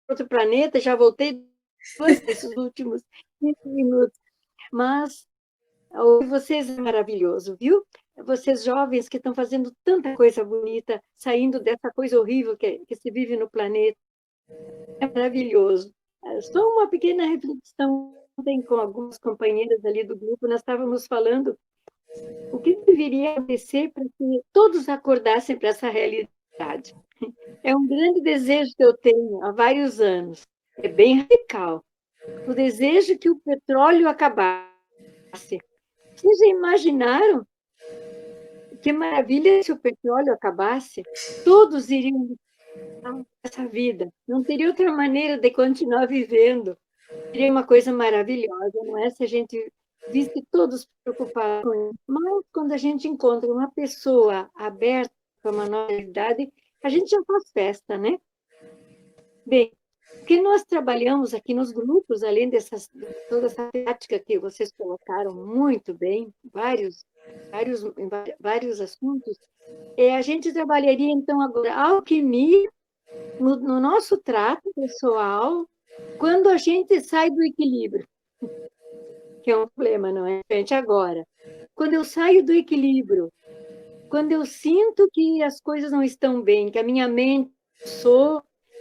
outro planeta, já voltei duas nesses últimos 15 minutos. Mas ouvir vocês é maravilhoso, viu? Vocês jovens que estão fazendo tanta coisa bonita, saindo dessa coisa horrível que se vive no planeta. É maravilhoso. Só uma pequena reflexão ontem com algumas companheiras ali do grupo, nós estávamos falando o que deveria acontecer para que todos acordassem para essa realidade. É um grande desejo que eu tenho há vários anos. É bem radical. O desejo que o petróleo acabasse. Vocês já imaginaram que maravilha se o petróleo acabasse? Todos iriam essa vida. Não teria outra maneira de continuar vivendo. Seria uma coisa maravilhosa, não é? Se a gente visse todos preocupados com isso. Mas quando a gente encontra uma pessoa aberta para uma nova realidade, a gente já faz festa, né? Bem, o que nós trabalhamos aqui nos grupos, além de toda essa prática que vocês colocaram muito bem, vários assuntos, a gente trabalharia, então, agora a alquimia no nosso trato pessoal, quando a gente sai do equilíbrio, que é um problema, não é? Gente, agora, quando eu saio do equilíbrio, quando eu sinto que as coisas não estão bem, que a minha mente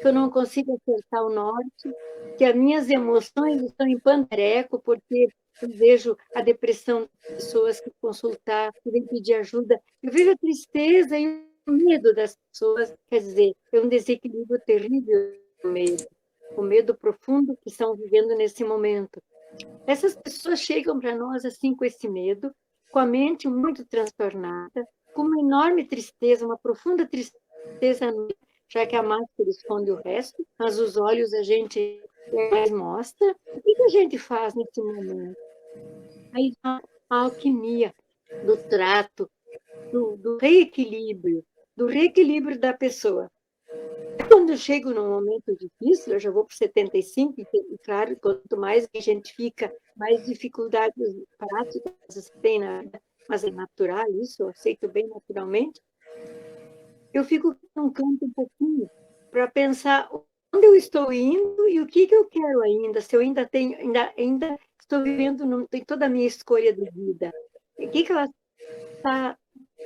que eu não consigo acertar o norte, que as minhas emoções estão em pandareco, porque eu vejo a depressão das pessoas que consultar, que vêm pedir ajuda, eu vejo a tristeza e o medo das pessoas, quer dizer, é um desequilíbrio terrível, o medo profundo que estão vivendo nesse momento. Essas pessoas chegam para nós assim com esse medo, com a mente muito transtornada, com uma enorme tristeza, uma profunda tristeza, já que a máscara esconde o resto, mas os olhos a gente mais mostra. O que a gente faz nesse momento? Aí a alquimia do trato, do reequilíbrio da pessoa. Quando eu chego num momento difícil, eu já vou para 75, e claro, quanto mais a gente fica, mais dificuldades práticas você tem na vida, mas é natural isso, eu aceito bem naturalmente. Eu fico num canto um pouquinho para pensar onde eu estou indo e o que eu quero ainda, se eu ainda tenho, ainda estou vivendo tem toda a minha escolha de vida. O que ela está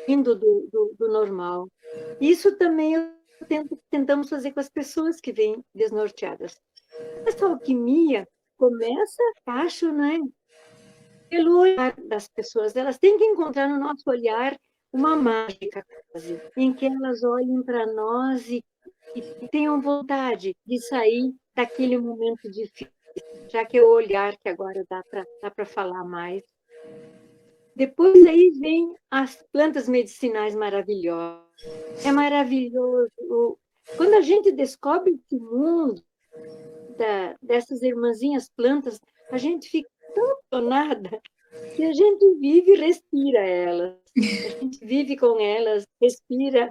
indo do normal. Isso também tentamos fazer com as pessoas que vêm desnorteadas. Essa alquimia começa, acho, né, pelo olhar das pessoas. Elas têm que encontrar no nosso olhar uma mágica, quase, em que elas olhem para nós e tenham vontade de sair daquele momento difícil, já que é o olhar que agora dá para falar mais. Depois aí vem as plantas medicinais maravilhosas. É maravilhoso. Quando a gente descobre esse mundo dessas irmãzinhas plantas, a gente fica tão apaixonada que a gente vive e respira elas. A gente vive com elas, respira.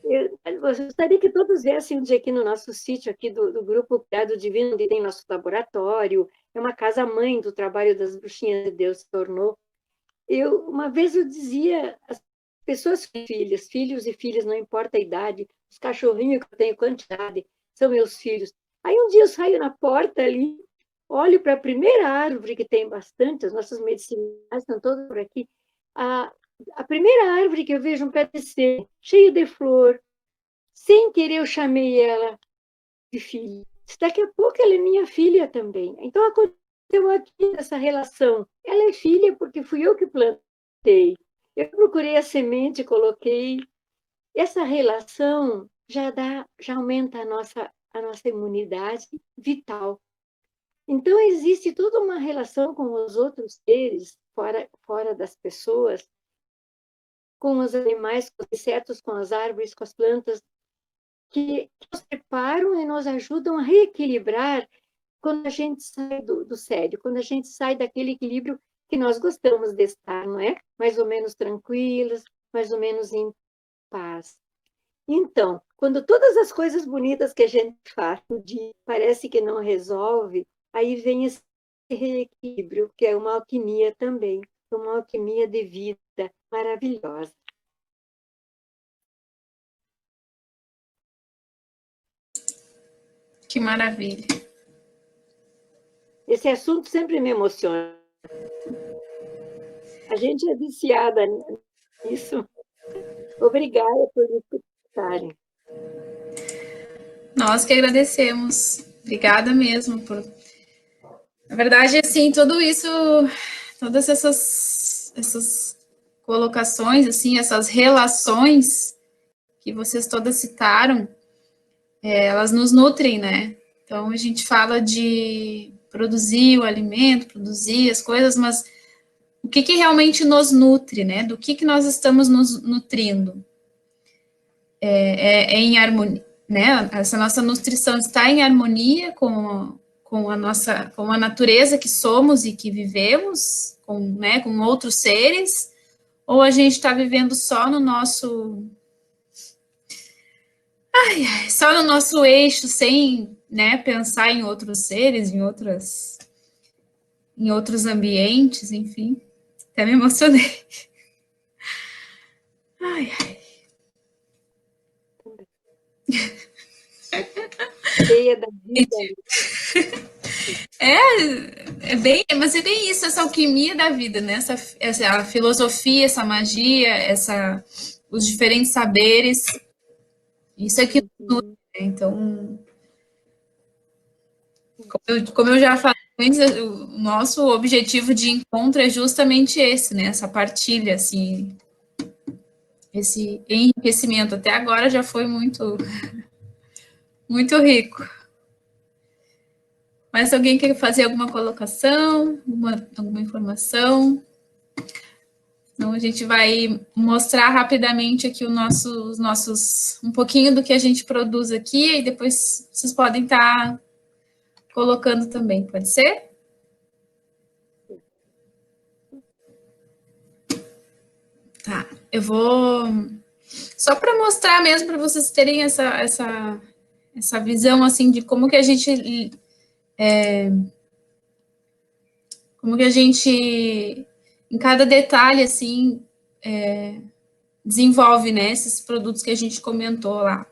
Eu gostaria que todos viessem um dia aqui no nosso sítio, aqui do Grupo Criado Divino, onde tem nosso laboratório, é uma casa-mãe do trabalho das bruxinhas de Deus se tornou. Uma vez eu dizia, as pessoas filhos e filhas, não importa a idade, os cachorrinhos que eu tenho quantidade, são meus filhos. Aí um dia eu saio na porta ali, olho para a primeira árvore, que tem bastante, as nossas medicinais estão todas por aqui, a, a primeira árvore que eu vejo um pé de ser, cheio de flor, sem querer eu chamei ela de filha. Daqui a pouco ela é minha filha também. Então aconteceu aqui essa relação. Ela é filha porque fui eu que plantei. Eu procurei a semente, coloquei. Essa relação já aumenta a nossa imunidade vital. Então existe toda uma relação com os outros seres fora das pessoas, com os animais, com os insetos, com as árvores, com as plantas, que nos preparam e nos ajudam a reequilibrar quando a gente sai do sério, quando a gente sai daquele equilíbrio que nós gostamos de estar, não é? Mais ou menos tranquilos, mais ou menos em paz. Então, quando todas as coisas bonitas que a gente faz no dia parece que não resolve, aí vem esse reequilíbrio, que é uma alquimia também, uma alquimia de vida maravilhosa. Que maravilha. Esse assunto sempre me emociona. A gente é viciada nisso. Obrigada por me escutarem. Nós que agradecemos. Obrigada mesmo por... Na verdade, assim, tudo isso, todas essas colocações, assim, essas relações que vocês todas citaram, elas nos nutrem, né? Então, a gente fala de produzir o alimento, produzir as coisas, mas o que realmente nos nutre, né? Do que nós estamos nos nutrindo? É em harmonia, né? Essa nossa nutrição está em harmonia com a natureza que somos e que vivemos, com outros seres, ou a gente está vivendo só no nosso eixo, sem, né, pensar em outros seres, em outros ambientes, enfim. Até me emocionei. Ai, ai. Cheia da vida. Mas é bem isso, essa alquimia da vida, né? Essa filosofia, essa magia, os diferentes saberes. Isso é que tudo, né? Então, como eu já falei antes, o nosso objetivo de encontro é justamente esse, né? Essa partilha, assim, esse enriquecimento. Até agora já foi muito, muito rico. Mas alguém quer fazer alguma colocação, alguma informação? Então, a gente vai mostrar rapidamente aqui os nossos, um pouquinho do que a gente produz aqui, e depois vocês podem estar colocando também, pode ser? Tá, eu vou... Só para mostrar mesmo, para vocês terem essa visão, assim, de como que a gente... como que a gente, em cada detalhe, assim, desenvolve, né, esses produtos que a gente comentou lá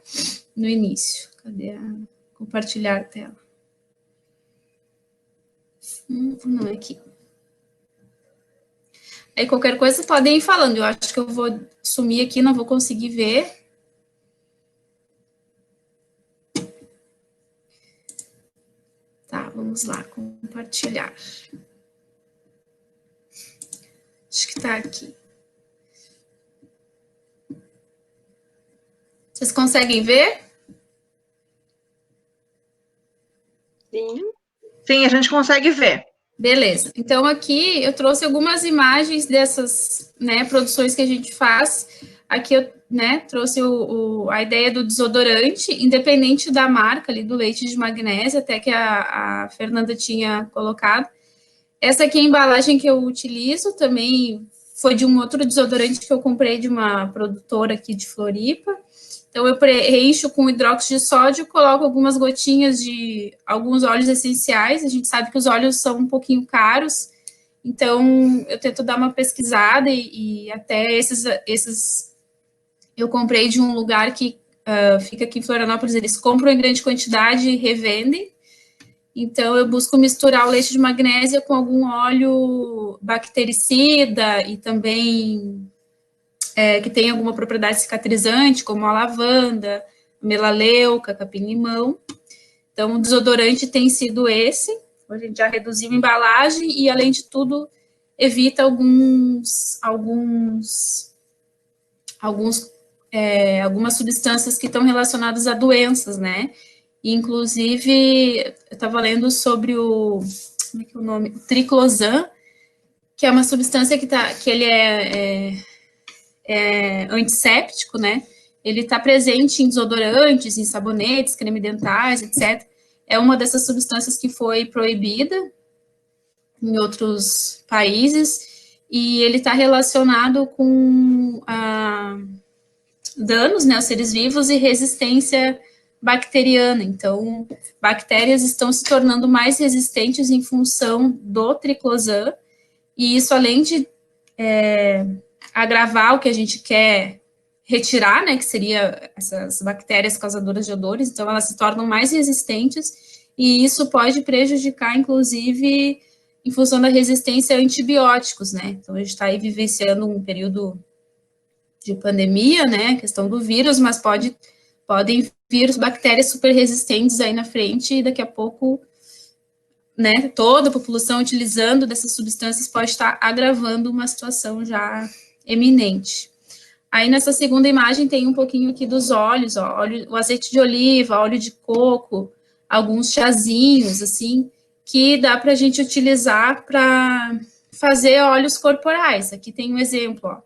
no início. Cadê compartilhar a tela? Não, é aqui. Aí qualquer coisa vocês podem ir falando. Eu acho que eu vou sumir aqui, não vou conseguir ver. Tá, vamos lá, compartilhar. Acho que tá aqui. Vocês conseguem ver? Sim. Sim, a gente consegue ver. Beleza. Então, aqui eu trouxe algumas imagens dessas, né, produções que a gente faz. Aqui eu, né, trouxe a ideia do desodorante, independente da marca ali, do leite de magnésia, até que a Fernanda tinha colocado. Essa aqui é a embalagem que eu utilizo, também foi de um outro desodorante que eu comprei de uma produtora aqui de Floripa. Então, eu preencho com hidróxido de sódio, coloco algumas gotinhas de alguns óleos essenciais. A gente sabe que os óleos são um pouquinho caros, então eu tento dar uma pesquisada e até esses eu comprei de um lugar que fica aqui em Florianópolis, eles compram em grande quantidade e revendem. Então, eu busco misturar o leite de magnésia com algum óleo bactericida e também que tem alguma propriedade cicatrizante, como a lavanda, melaleuca, capim-limão. Então, o desodorante tem sido esse. A gente já reduziu a embalagem e, além de tudo, evita algumas substâncias que estão relacionadas a doenças, né? E, inclusive, eu estava lendo sobre como é que é o nome? O triclosan, que é uma substância que ele é antisséptico, né? Ele está presente em desodorantes, em sabonetes, creme dentais, etc. É uma dessas substâncias que foi proibida em outros países e ele está relacionado com danos, né, aos seres vivos e resistência bacteriana. Então, bactérias estão se tornando mais resistentes em função do triclosan e isso, além de agravar o que a gente quer retirar, né, que seria essas bactérias causadoras de odores, então elas se tornam mais resistentes, e isso pode prejudicar, inclusive, em função da resistência a antibióticos, né, então a gente está aí vivenciando um período de pandemia, né, questão do vírus, mas podem vir bactérias super resistentes aí na frente, e daqui a pouco, né, toda a população utilizando dessas substâncias pode estar agravando uma situação já eminente. Aí, nessa segunda imagem, tem um pouquinho aqui dos óleos, ó, o azeite de oliva, óleo de coco, alguns chazinhos, assim, que dá para a gente utilizar para fazer óleos corporais. Aqui tem um exemplo, ó,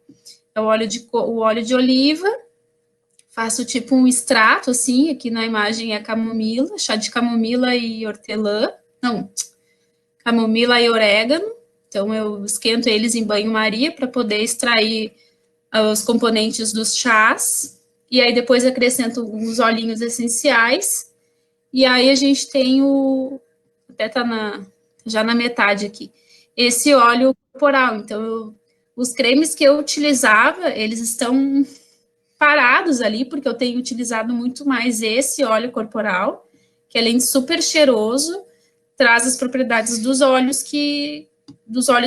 é o óleo de oliva, faço tipo um extrato, assim, aqui na imagem é camomila, chá de camomila e hortelã, não, camomila e orégano, então eu esquento eles em banho-maria para poder extrair os componentes dos chás, e aí depois acrescento alguns olhinhos essenciais, e aí a gente tem até tá já na metade aqui, esse óleo corporal. Então, os cremes que eu utilizava, eles estão parados ali, porque eu tenho utilizado muito mais esse óleo corporal, que além de super cheiroso, traz as propriedades dos óleos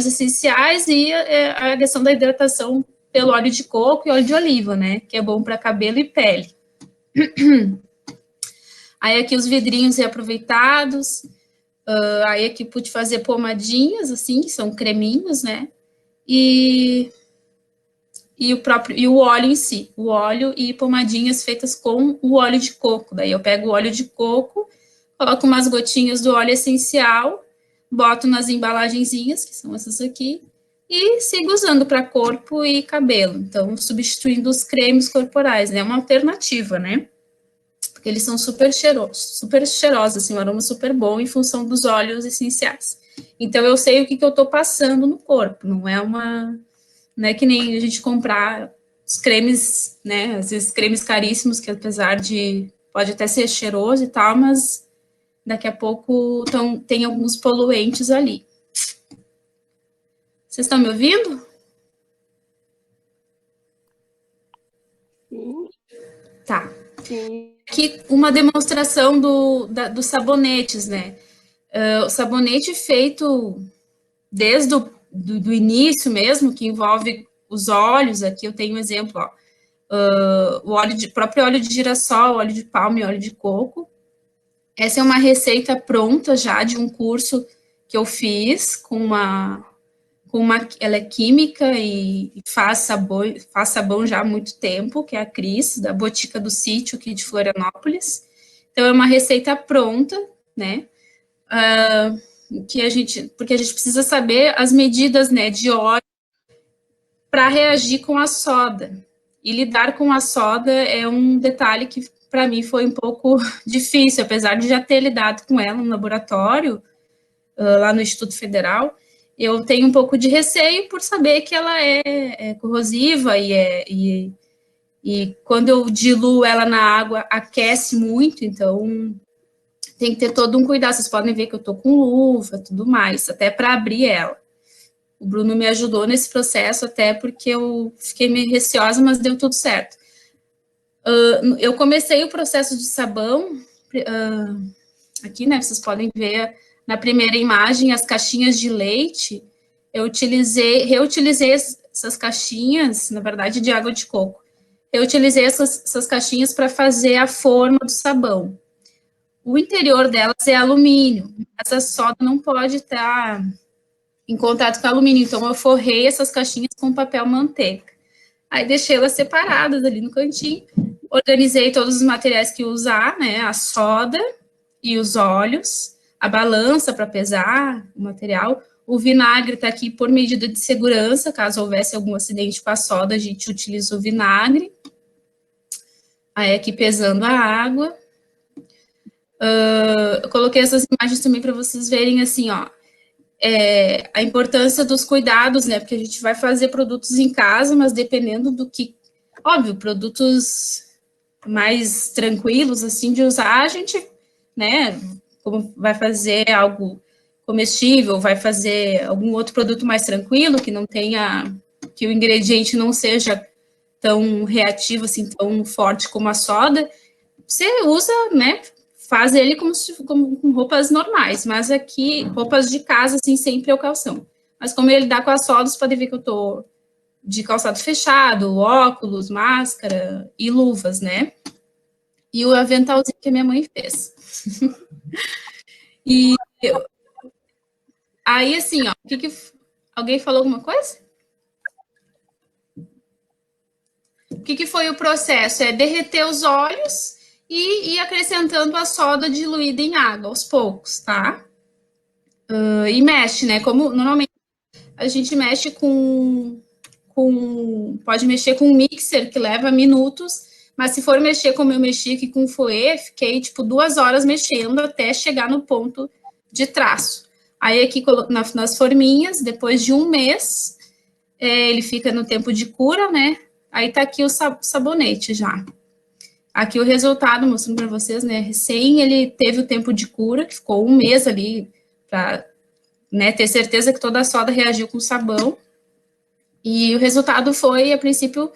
essenciais e a questão da hidratação pelo óleo de coco e óleo de oliva, né? Que é bom para cabelo e pele. Aí aqui os vidrinhos reaproveitados. Aí aqui pude fazer pomadinhas, assim, que são creminhos, né? E o óleo em si. O óleo e pomadinhas feitas com o óleo de coco. Daí eu pego o óleo de coco, coloco umas gotinhas do óleo essencial, boto nas embalagenzinhas, que são essas aqui, e sigo usando para corpo e cabelo. Então, substituindo os cremes corporais, né? É uma alternativa, né? Porque eles são super cheirosos, assim, um aroma super bom em função dos óleos essenciais. Então, eu sei o que eu estou passando no corpo, não é que nem a gente comprar os cremes, né? Às vezes cremes caríssimos, que apesar de pode até ser cheiroso e tal, mas daqui a pouco tem alguns poluentes ali. Vocês estão me ouvindo? Sim. Tá. Sim. Aqui uma demonstração dos sabonetes, né? O sabonete feito desde do início mesmo, que envolve os óleos, aqui eu tenho um exemplo, ó. O próprio óleo de girassol, óleo de palma e óleo de coco. Essa é uma receita pronta já de um curso que eu fiz ela é química e faz sabão já há muito tempo, que é a Cris, da Botica do Sítio, aqui de Florianópolis. Então, é uma receita pronta, né? Porque a gente precisa saber as medidas, né, de óleo para reagir com a soda. E lidar com a soda é um detalhe que, para mim, foi um pouco difícil, apesar de já ter lidado com ela no laboratório, lá no Instituto Federal. Eu tenho um pouco de receio por saber que ela é corrosiva e quando eu diluo ela na água, aquece muito, então tem que ter todo um cuidado. Vocês podem ver que eu tô com luva, tudo mais, até para abrir ela. O Bruno me ajudou nesse processo, até porque eu fiquei meio receosa, mas deu tudo certo. Eu comecei o processo de sabão, aqui, né, vocês podem ver na primeira imagem as caixinhas de leite. Eu reutilizei essas caixinhas, na verdade, de água de coco. Eu utilizei essas caixinhas para fazer a forma do sabão. O interior delas é alumínio, mas a soda não pode estar em contato com alumínio, então eu forrei essas caixinhas com papel manteiga. Aí deixei elas separadas ali no cantinho, organizei todos os materiais que eu usar, né, a soda e os óleos, a balança para pesar o material, o vinagre está aqui por medida de segurança, caso houvesse algum acidente com a soda, a gente utiliza o vinagre. Aí aqui pesando a água. Eu coloquei essas imagens também para vocês verem, assim, ó, a importância dos cuidados, né, porque a gente vai fazer produtos em casa, mas dependendo do que, óbvio, produtos mais tranquilos, assim, de usar, a gente, né, como vai fazer algo comestível, vai fazer algum outro produto mais tranquilo, que não tenha, que o ingrediente não seja tão reativo, assim, tão forte como a soda, você usa, né, faz ele como com roupas normais, mas aqui, roupas de casa, assim, sempre é o calção. Mas como ele dá com a soda, você pode ver que eu tô de calçado fechado, óculos, máscara e luvas, né? E o aventalzinho que a minha mãe fez. E aí, assim, ó, alguém falou alguma coisa? O que foi o processo? É derreter os óleos e ir acrescentando a soda diluída em água aos poucos, tá? E mexe, né? Como normalmente a gente mexe pode mexer com um mixer que leva minutos, mas se for mexer como eu mexi aqui com o fouet, fiquei tipo 2 horas mexendo até chegar no ponto de traço. Aí aqui nas forminhas, depois de um mês, ele fica no tempo de cura, né? Aí tá aqui o sabonete já. Aqui o resultado, mostrando para vocês, né? Recém ele teve o tempo de cura, que ficou um mês ali para, né, ter certeza que toda a soda reagiu com o sabão. E o resultado foi, a princípio,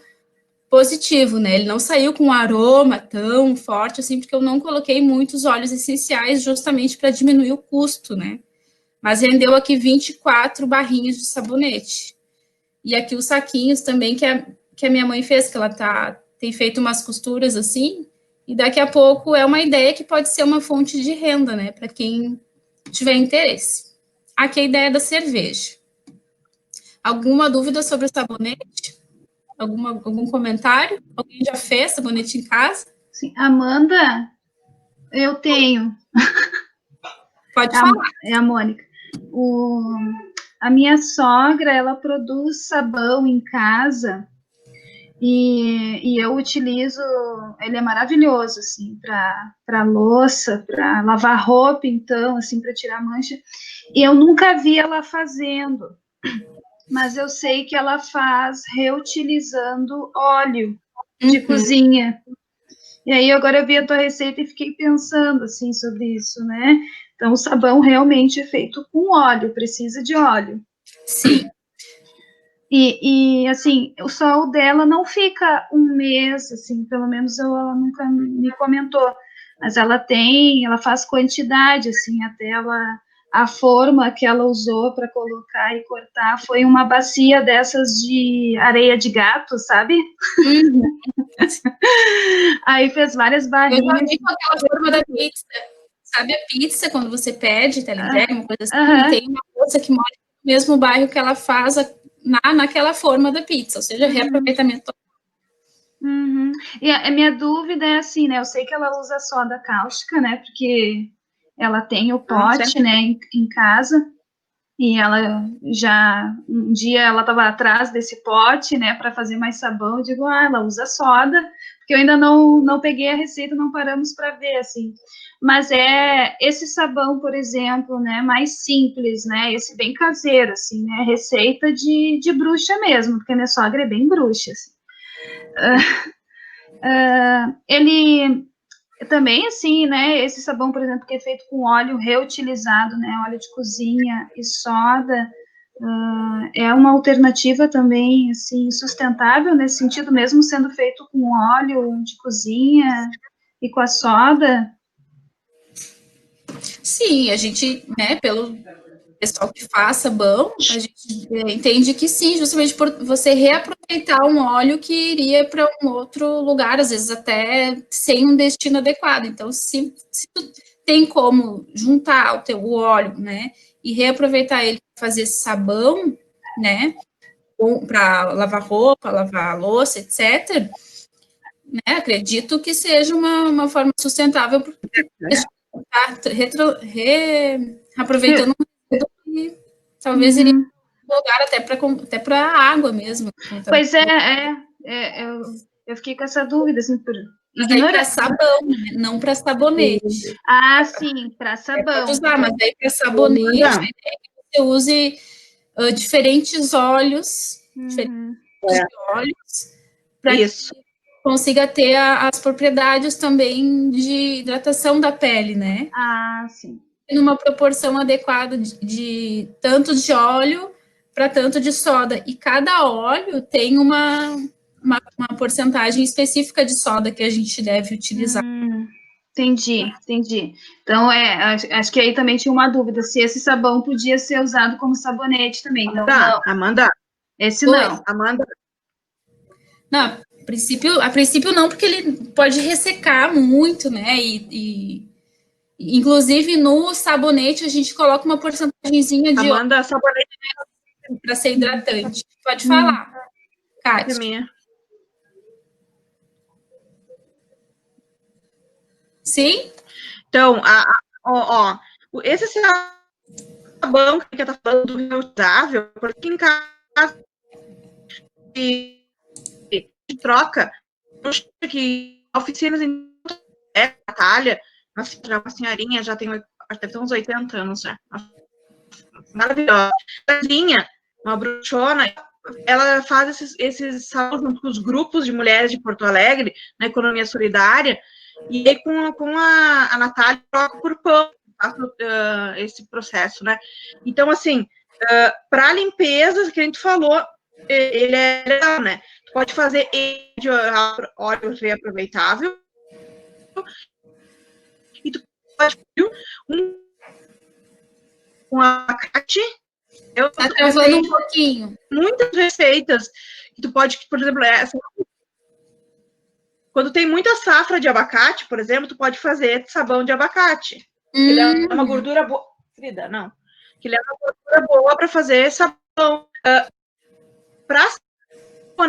positivo, né? Ele não saiu com um aroma tão forte assim, porque eu não coloquei muitos óleos essenciais justamente para diminuir o custo, né? Mas rendeu aqui 24 barrinhos de sabonete. E aqui os saquinhos também que a minha mãe fez, que ela tem feito umas costuras assim, e daqui a pouco é uma ideia que pode ser uma fonte de renda, né, para quem tiver interesse. Aqui é a ideia da cerveja. Alguma dúvida sobre o sabonete? Algum comentário? Alguém já fez sabonete em casa? Sim. Amanda, eu tenho. Pode falar. É a Mônica. A minha sogra, ela produz sabão em casa e eu utilizo, ele é maravilhoso, assim, para louça, para lavar roupa, então, assim, para tirar mancha. E eu nunca vi ela fazendo, mas eu sei que ela faz reutilizando óleo de cozinha. E aí agora eu vi a tua receita e fiquei pensando, assim, sobre isso, né? Então, o sabão realmente é feito com óleo, precisa de óleo. Sim. E assim, o sol dela não fica um mês, assim, pelo menos ela nunca me comentou, mas ela faz quantidade, assim, até a forma que ela usou para colocar e cortar foi uma bacia dessas de areia de gato, sabe? Aí fez várias barrinhas. Eu já vi com aquela forma da pizza. Sabe a pizza, quando você pede, ela entrega, uma coisa assim, tem uma moça que mora no mesmo bairro que ela faz naquela forma da pizza, ou seja, reaproveitamento. E a minha dúvida é assim, né, eu sei que ela usa soda cáustica, né, porque ela tem o pote, né, em casa, e ela um dia ela estava atrás desse pote, né, para fazer mais sabão, eu digo, ela usa soda, porque eu ainda não peguei a receita, não paramos para ver, assim, mas esse sabão, por exemplo, né, mais simples, né, esse bem caseiro, assim, né, receita de bruxa mesmo, porque minha sogra é bem bruxa, assim. Ele também, assim, né, esse sabão, por exemplo, que é feito com óleo reutilizado, né, óleo de cozinha e soda, é uma alternativa também, assim, sustentável nesse sentido, mesmo sendo feito com óleo de cozinha e com a soda. Sim, a gente, né, pelo pessoal que faz sabão, a gente entende que sim, justamente por você reaproveitar um óleo que iria para um outro lugar, às vezes até sem um destino adequado. Então, se tu tem como juntar o óleo, né, e reaproveitar ele para fazer esse sabão, né, para lavar roupa, lavar louça, etc., né, acredito que seja uma forma sustentável, porque reaproveitando e talvez iria lugar até para água mesmo. Então, pois eu fiquei com essa dúvida, assim, por ignorância. Para sabão, né? Não para sabonete. Ah, sim, para sabão. Usar, mas aí para sabonete, a ideia é que você use diferentes óleos, para que consiga ter as propriedades também de hidratação da pele, né? Ah, sim. Numa proporção adequada de tanto de óleo para tanto de soda. E cada óleo tem uma porcentagem específica de soda que a gente deve utilizar. Entendi. Então, acho que aí também tinha uma dúvida, se esse sabão podia ser usado como sabonete também. Então, não, Amanda, esse Oi. não. Amanda, Não, a princípio não, porque ele pode ressecar muito, né? Inclusive no sabonete a gente coloca uma porcentagemzinha de óleo Amanda, sabonete para ser hidratante. Pode falar, é Kátia. minha. Sim? Então, esse sabão que tá falando do reusável, porque em casa de troca, que oficinas em Natália, uma senhorinha, já tem, acho que deve ter uns 80 anos já, maravilhosa, uma bruxona, ela faz esses sabões junto com os grupos de mulheres de Porto Alegre, na economia solidária, e aí com a Natália troca por pão, esse processo, né? Então, assim, para limpeza, que a gente falou, ele é legal, né? Tu pode fazer de óleo reaproveitável e tu pode fazer um abacate. Tá travando um pouquinho. Muitas receitas que tu pode, por exemplo, quando tem muita safra de abacate, por exemplo, tu pode fazer sabão de abacate. Ele é uma gordura boa. Frida, não. Ele é uma gordura boa para fazer sabão. Para Tá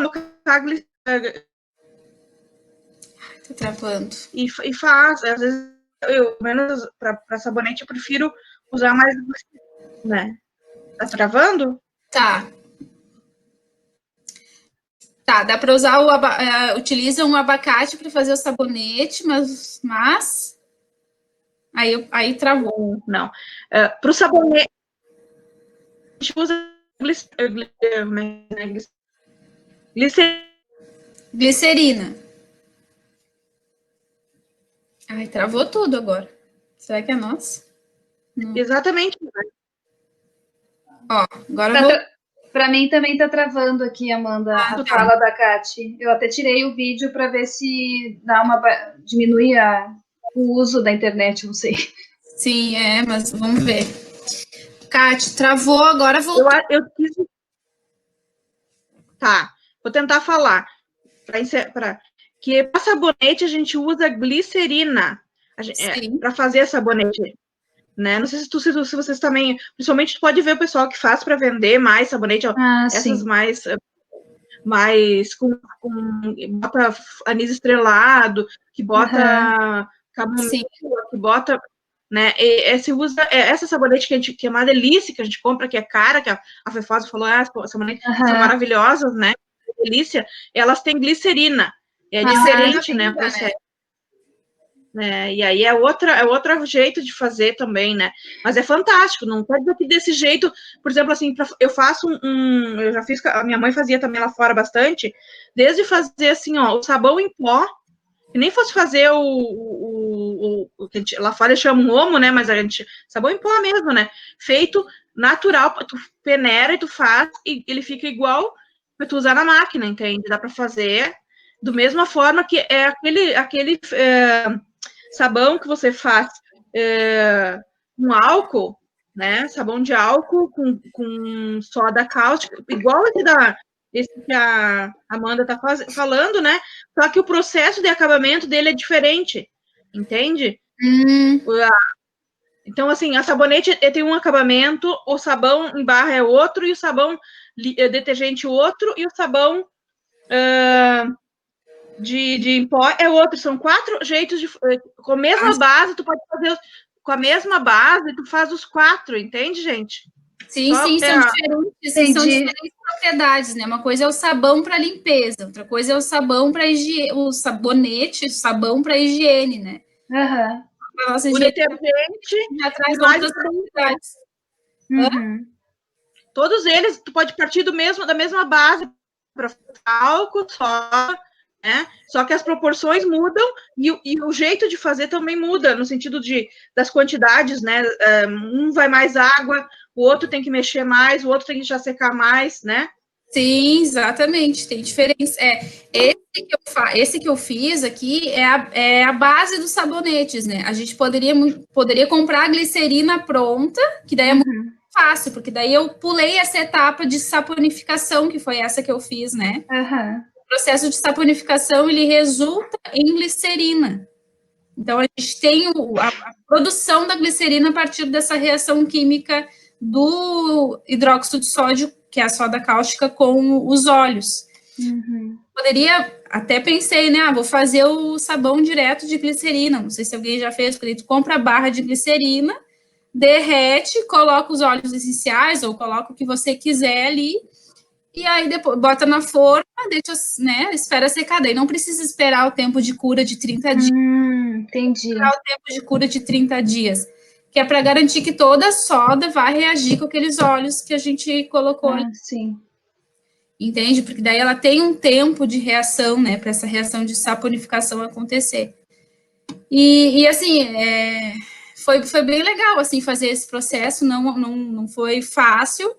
travando. E faz, às vezes, menos para sabonete, eu prefiro usar mais, né? Tá travando? Tá, dá para usar utiliza um abacate para fazer o sabonete, mas aí travou. Não. Para o sabonete, a gente usa Glicerina. Ai, travou tudo agora. Será que é nossa? Não. Exatamente. Ó, agora Para mim também tá travando aqui, Amanda, a fala da Kati. Eu até tirei o vídeo para ver se diminui o uso da internet, não sei. Sim, mas vamos ver. Kati, travou, agora voltou. Tá, vou tentar falar. Que para sabonete a gente usa glicerina para fazer sabonete. Né? Não sei se vocês também, principalmente tu pode ver o pessoal que faz para vender mais sabonete, essas sim. mais com bota anis estrelado, que bota camomila, que bota, né? Essa sabonete que é uma delícia, que a gente compra, que é cara, que a Fefosa falou, sabonetes são maravilhosas, né? Delícia. Elas têm glicerina. É diferente, né? E aí é outro jeito de fazer também, né? Mas é fantástico, não pode dizer que desse jeito, por exemplo, assim, eu faço eu já fiz, a minha mãe fazia também lá fora bastante, desde fazer assim, o sabão em pó, que nem fosse fazer o que a gente, lá fora chama um homo, né? Mas a gente, sabão em pó mesmo, né? Feito natural, tu peneira e tu faz, e ele fica igual para tu usar na máquina, entende? Dá para fazer do mesma forma que é aquele sabão que você faz com álcool, né? Sabão de álcool com soda cáustica, igual esse que a Amanda está falando, né? Só que o processo de acabamento dele é diferente, entende? Então, assim, a sabonete tem um acabamento, o sabão em barra é outro, e o sabão detergente outro, e o sabão de pó é outro. São 4 jeitos com a mesma base, tu pode fazer com a mesma base, tu faz os 4, entende, gente? Sim, são diferentes propriedades, né? Uma coisa é o sabão para limpeza, outra coisa é o sabão para higiene, o sabonete, o sabão para higiene, né? O detergente já traz outras propriedades. Todos eles, tu pode partir da mesma base para álcool, só, né? Só que as proporções mudam e o jeito de fazer também muda, no sentido das quantidades, né? Um vai mais água, o outro tem que mexer mais, o outro tem que já secar mais, né? Sim, exatamente, tem diferença. Esse que eu fiz aqui é a base dos sabonetes, né? A gente poderia comprar a glicerina pronta, que daí é muito fácil, porque daí eu pulei essa etapa de saponificação, que foi essa que eu fiz, né? O processo de saponificação, ele resulta em glicerina. Então, a gente tem a produção da glicerina a partir dessa reação química do hidróxido de sódio, que é a soda cáustica, com os óleos. Poderia, até pensei, né, vou fazer o sabão direto de glicerina, não sei se alguém já fez, porque tu compra a barra de glicerina, derrete, coloca os óleos essenciais, ou coloca o que você quiser ali, e aí depois bota na forma, deixa, né, espera secar, daí não precisa esperar o tempo de cura de 30 dias. Entendi. Esperar o tempo de cura de 30 dias, que é para garantir que toda a soda vai reagir com aqueles óleos que a gente colocou ali. Sim. Entende? Porque daí ela tem um tempo de reação, né, para essa reação de saponificação acontecer. E assim, foi bem legal, assim, fazer esse processo, não foi fácil,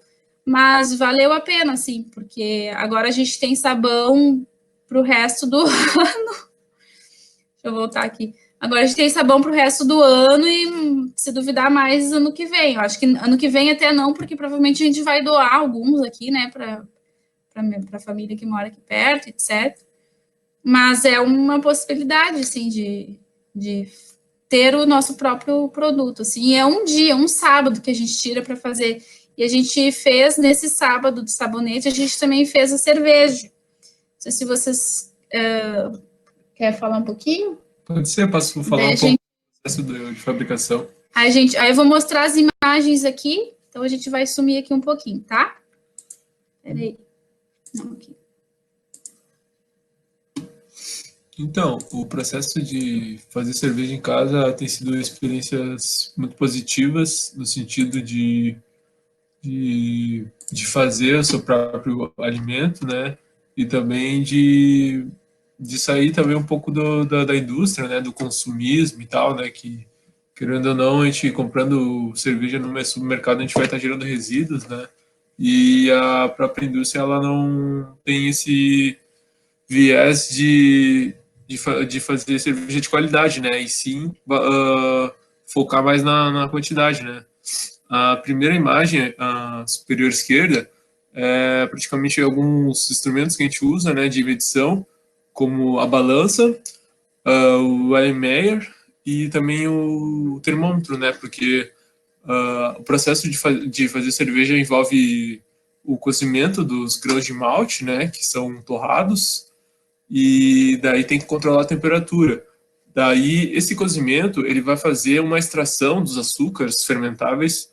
mas valeu a pena, assim, porque agora a gente tem sabão para o resto do ano. Deixa eu voltar aqui. Agora a gente tem sabão para o resto do ano e, se duvidar, mais ano que vem. Eu acho que ano que vem até não, porque provavelmente a gente vai doar alguns aqui, né, para a família que mora aqui perto, etc. Mas é uma possibilidade, assim, de ter o nosso próprio produto, assim. E é um dia, um sábado que a gente tira para fazer. E a gente fez, nesse sábado do sabonete, a gente também fez a cerveja. Não sei se vocês querem falar um pouquinho? Pode ser, posso falar um pouco do processo de fabricação. Aí eu vou mostrar as imagens aqui, então a gente vai sumir aqui um pouquinho, tá? Peraí. Não, aqui. Então, o processo de fazer cerveja em casa tem sido experiências muito positivas, no sentido de fazer o seu próprio alimento, né? E também de sair também um pouco da indústria, né? Do consumismo e tal, né? Que, querendo ou não, a gente comprando cerveja no supermercado, a gente vai estar gerando resíduos, né? E a própria indústria, ela não tem esse viés de fazer cerveja de qualidade, né? E sim focar mais na quantidade, né? A primeira imagem, a superior esquerda, é praticamente alguns instrumentos que a gente usa, né, de medição, como a balança, o Erlenmeyer e também o termômetro, né? Porque o processo de fazer cerveja envolve o cozimento dos grãos de malte, né, que são torrados, e daí tem que controlar a temperatura. Daí, esse cozimento, ele vai fazer uma extração dos açúcares fermentáveis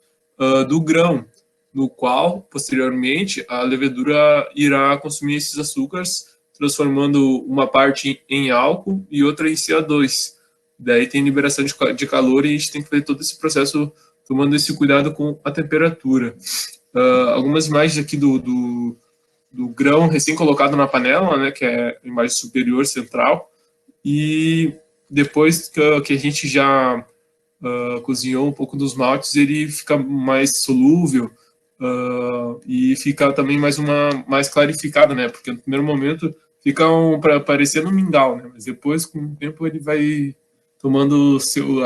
do grão, no qual, posteriormente, a levedura irá consumir esses açúcares, transformando uma parte em álcool e outra em CO2. Daí tem liberação de calor e a gente tem que fazer todo esse processo tomando esse cuidado com a temperatura. Algumas imagens aqui do grão recém-colocado na panela, né, que é a imagem superior central, e depois que a gente já cozinhou um pouco dos maltes, ele fica mais solúvel e fica também mais clarificado, né, porque no primeiro momento fica parecendo um mingau, né, mas depois, com o tempo, ele vai tomando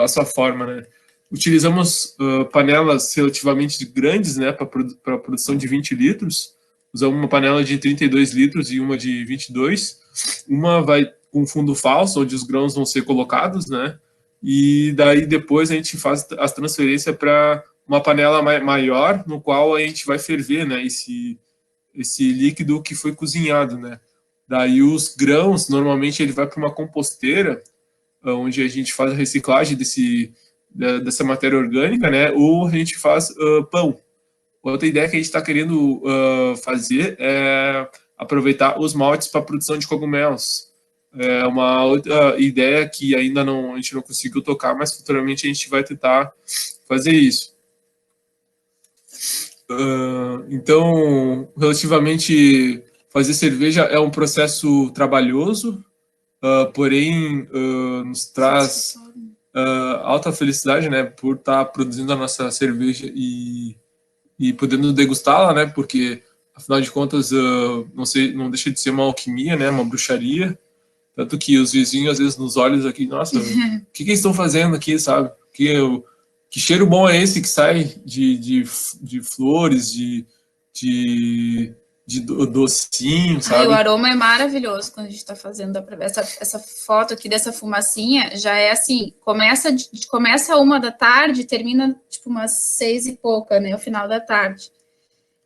a sua forma, né. Utilizamos panelas relativamente grandes, né, para a produção de 20 litros, usamos uma panela de 32 litros e uma de 22. Uma vai com fundo falso, onde os grãos vão ser colocados, né? E daí depois a gente faz as transferências para uma panela maior, no qual a gente vai ferver, né? Esse líquido que foi cozinhado, né? Daí os grãos, normalmente ele vai para uma composteira, onde a gente faz a reciclagem dessa matéria orgânica, né? Ou a gente faz pão. Outra ideia que a gente está querendo fazer é aproveitar os maltes para a produção de cogumelos. É uma outra ideia que ainda a gente não conseguiu tocar, mas futuramente a gente vai tentar fazer isso. Então, relativamente, fazer cerveja é um processo trabalhoso, porém nos traz alta felicidade, né, por estar produzindo a nossa cerveja e podendo degustá-la, né? Porque afinal de contas, não deixa de ser uma alquimia, né, uma bruxaria, tanto que os vizinhos, às vezes, nos olhos aqui, nossa, o que eles estão fazendo aqui, sabe? Que cheiro bom é esse que sai de flores, de docinho, sabe? O aroma é maravilhoso quando a gente está fazendo, dá pra ver essa foto aqui dessa fumacinha, já é assim, começa 1h da tarde, termina tipo umas 6 e pouca, né, o final da tarde.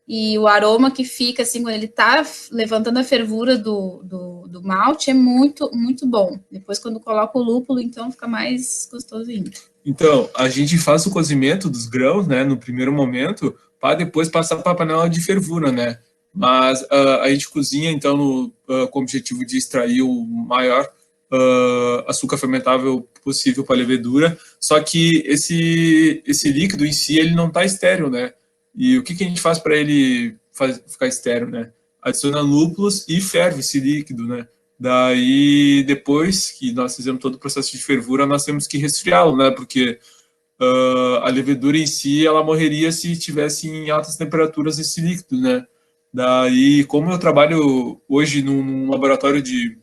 E o aroma que fica, assim, quando ele tá levantando a fervura do malte, é muito, muito bom. Depois, quando coloca o lúpulo, então, fica mais gostoso ainda. Então, a gente faz o cozimento dos grãos, né, no primeiro momento, para depois passar para a panela de fervura, né? Mas a gente cozinha, então, com o objetivo de extrair o maior açúcar fermentável possível para a levedura, só que esse líquido em si, ele não está estéril, né? E o que a gente faz para ele ficar estéril, né? Adiciona lúpulos e ferve esse líquido, né? Daí, depois que nós fizemos todo o processo de fervura, nós temos que resfriá-lo, né? Porque a levedura em si, ela morreria se tivesse em altas temperaturas esse líquido, né? Daí, como eu trabalho hoje num laboratório de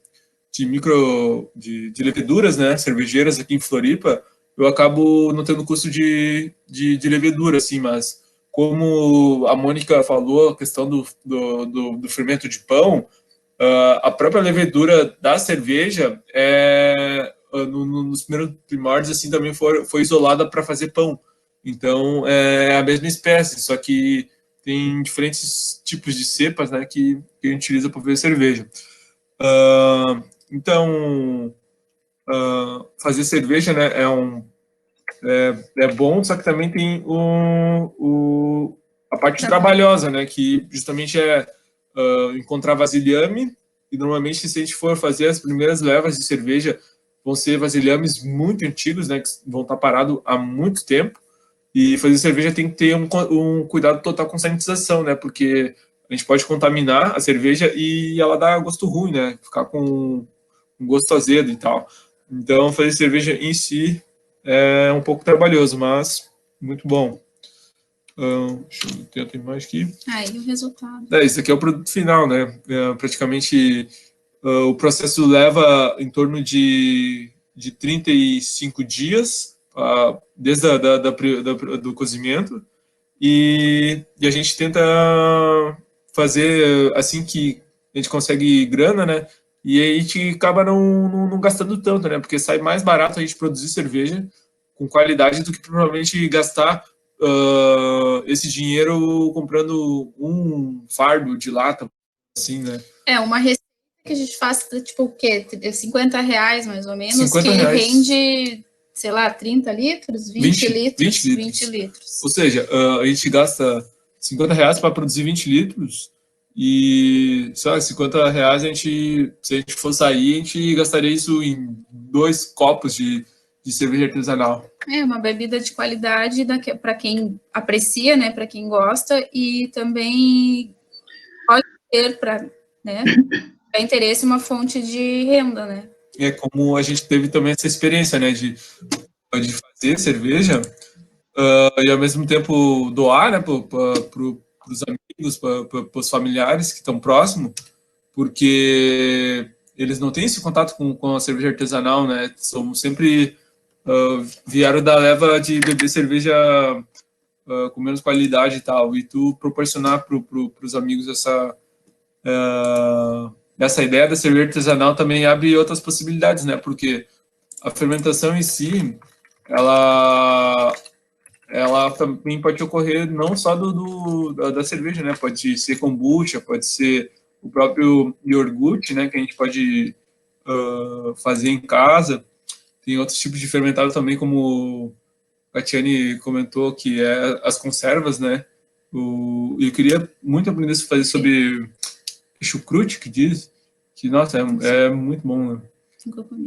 leveduras, né? Cervejeiras aqui em Floripa, eu acabo não tendo custo de levedura, assim, mas como a Mônica falou, a questão do fermento de pão, a própria levedura da cerveja, nos primeiros primórdios, assim, também foi isolada para fazer pão. Então, é a mesma espécie, só que tem diferentes tipos de cepas, né, que a gente utiliza para fazer cerveja. Então, fazer cerveja, né, é bom, só que também tem a parte trabalhosa, né, que justamente é encontrar vasilhame, e normalmente se a gente for fazer as primeiras levas de cerveja, vão ser vasilhames muito antigos, né, que vão estar parados há muito tempo, e fazer cerveja tem que ter um cuidado total com sanitização, né, porque a gente pode contaminar a cerveja e ela dá gosto ruim, né, ficar com um gosto azedo e tal. Então, fazer cerveja em si é um pouco trabalhoso, mas muito bom. Deixa eu ver, tem mais aqui. Aí o resultado. Isso aqui é o produto final, né? Praticamente o processo leva em torno de 35 dias, desde do cozimento, e a gente tenta fazer assim que a gente consegue grana, né? E aí a gente acaba não gastando tanto, né? Porque sai mais barato a gente produzir cerveja com qualidade do que provavelmente gastar esse dinheiro comprando um fardo de lata, assim, né? Uma receita que a gente faz, tipo, o quê? R$50, mais ou menos, que R$50. Rende, sei lá, 30 litros, 20 litros. 20 litros. Ou seja, a gente gasta R$50 para produzir 20 litros e, sei lá, R$50, se a gente for sair, a gente gastaria isso em 2 copos de cerveja artesanal. Uma bebida de qualidade para quem aprecia, né, para quem gosta, e também pode ter para interesse uma fonte de renda, né? Como a gente teve também essa experiência, né, de fazer cerveja e ao mesmo tempo doar, né, para os amigos, para os familiares que estão próximos, porque eles não têm esse contato com a cerveja artesanal, né? Somos sempre vieram da leva de beber cerveja com menos qualidade e tal, e tu proporcionar para os amigos essa ideia da cerveja artesanal também abre outras possibilidades, né? Porque a fermentação em si, ela também pode ocorrer não só da cerveja, né? Pode ser kombucha, pode ser o próprio iogurte, né? Que a gente pode fazer em casa. Tem outros tipos de fermentado também, como a Tiane comentou, que é as conservas, né? Eu queria muito aprender a fazer sobre chucrute, que diz, que, nossa, é muito bom, né?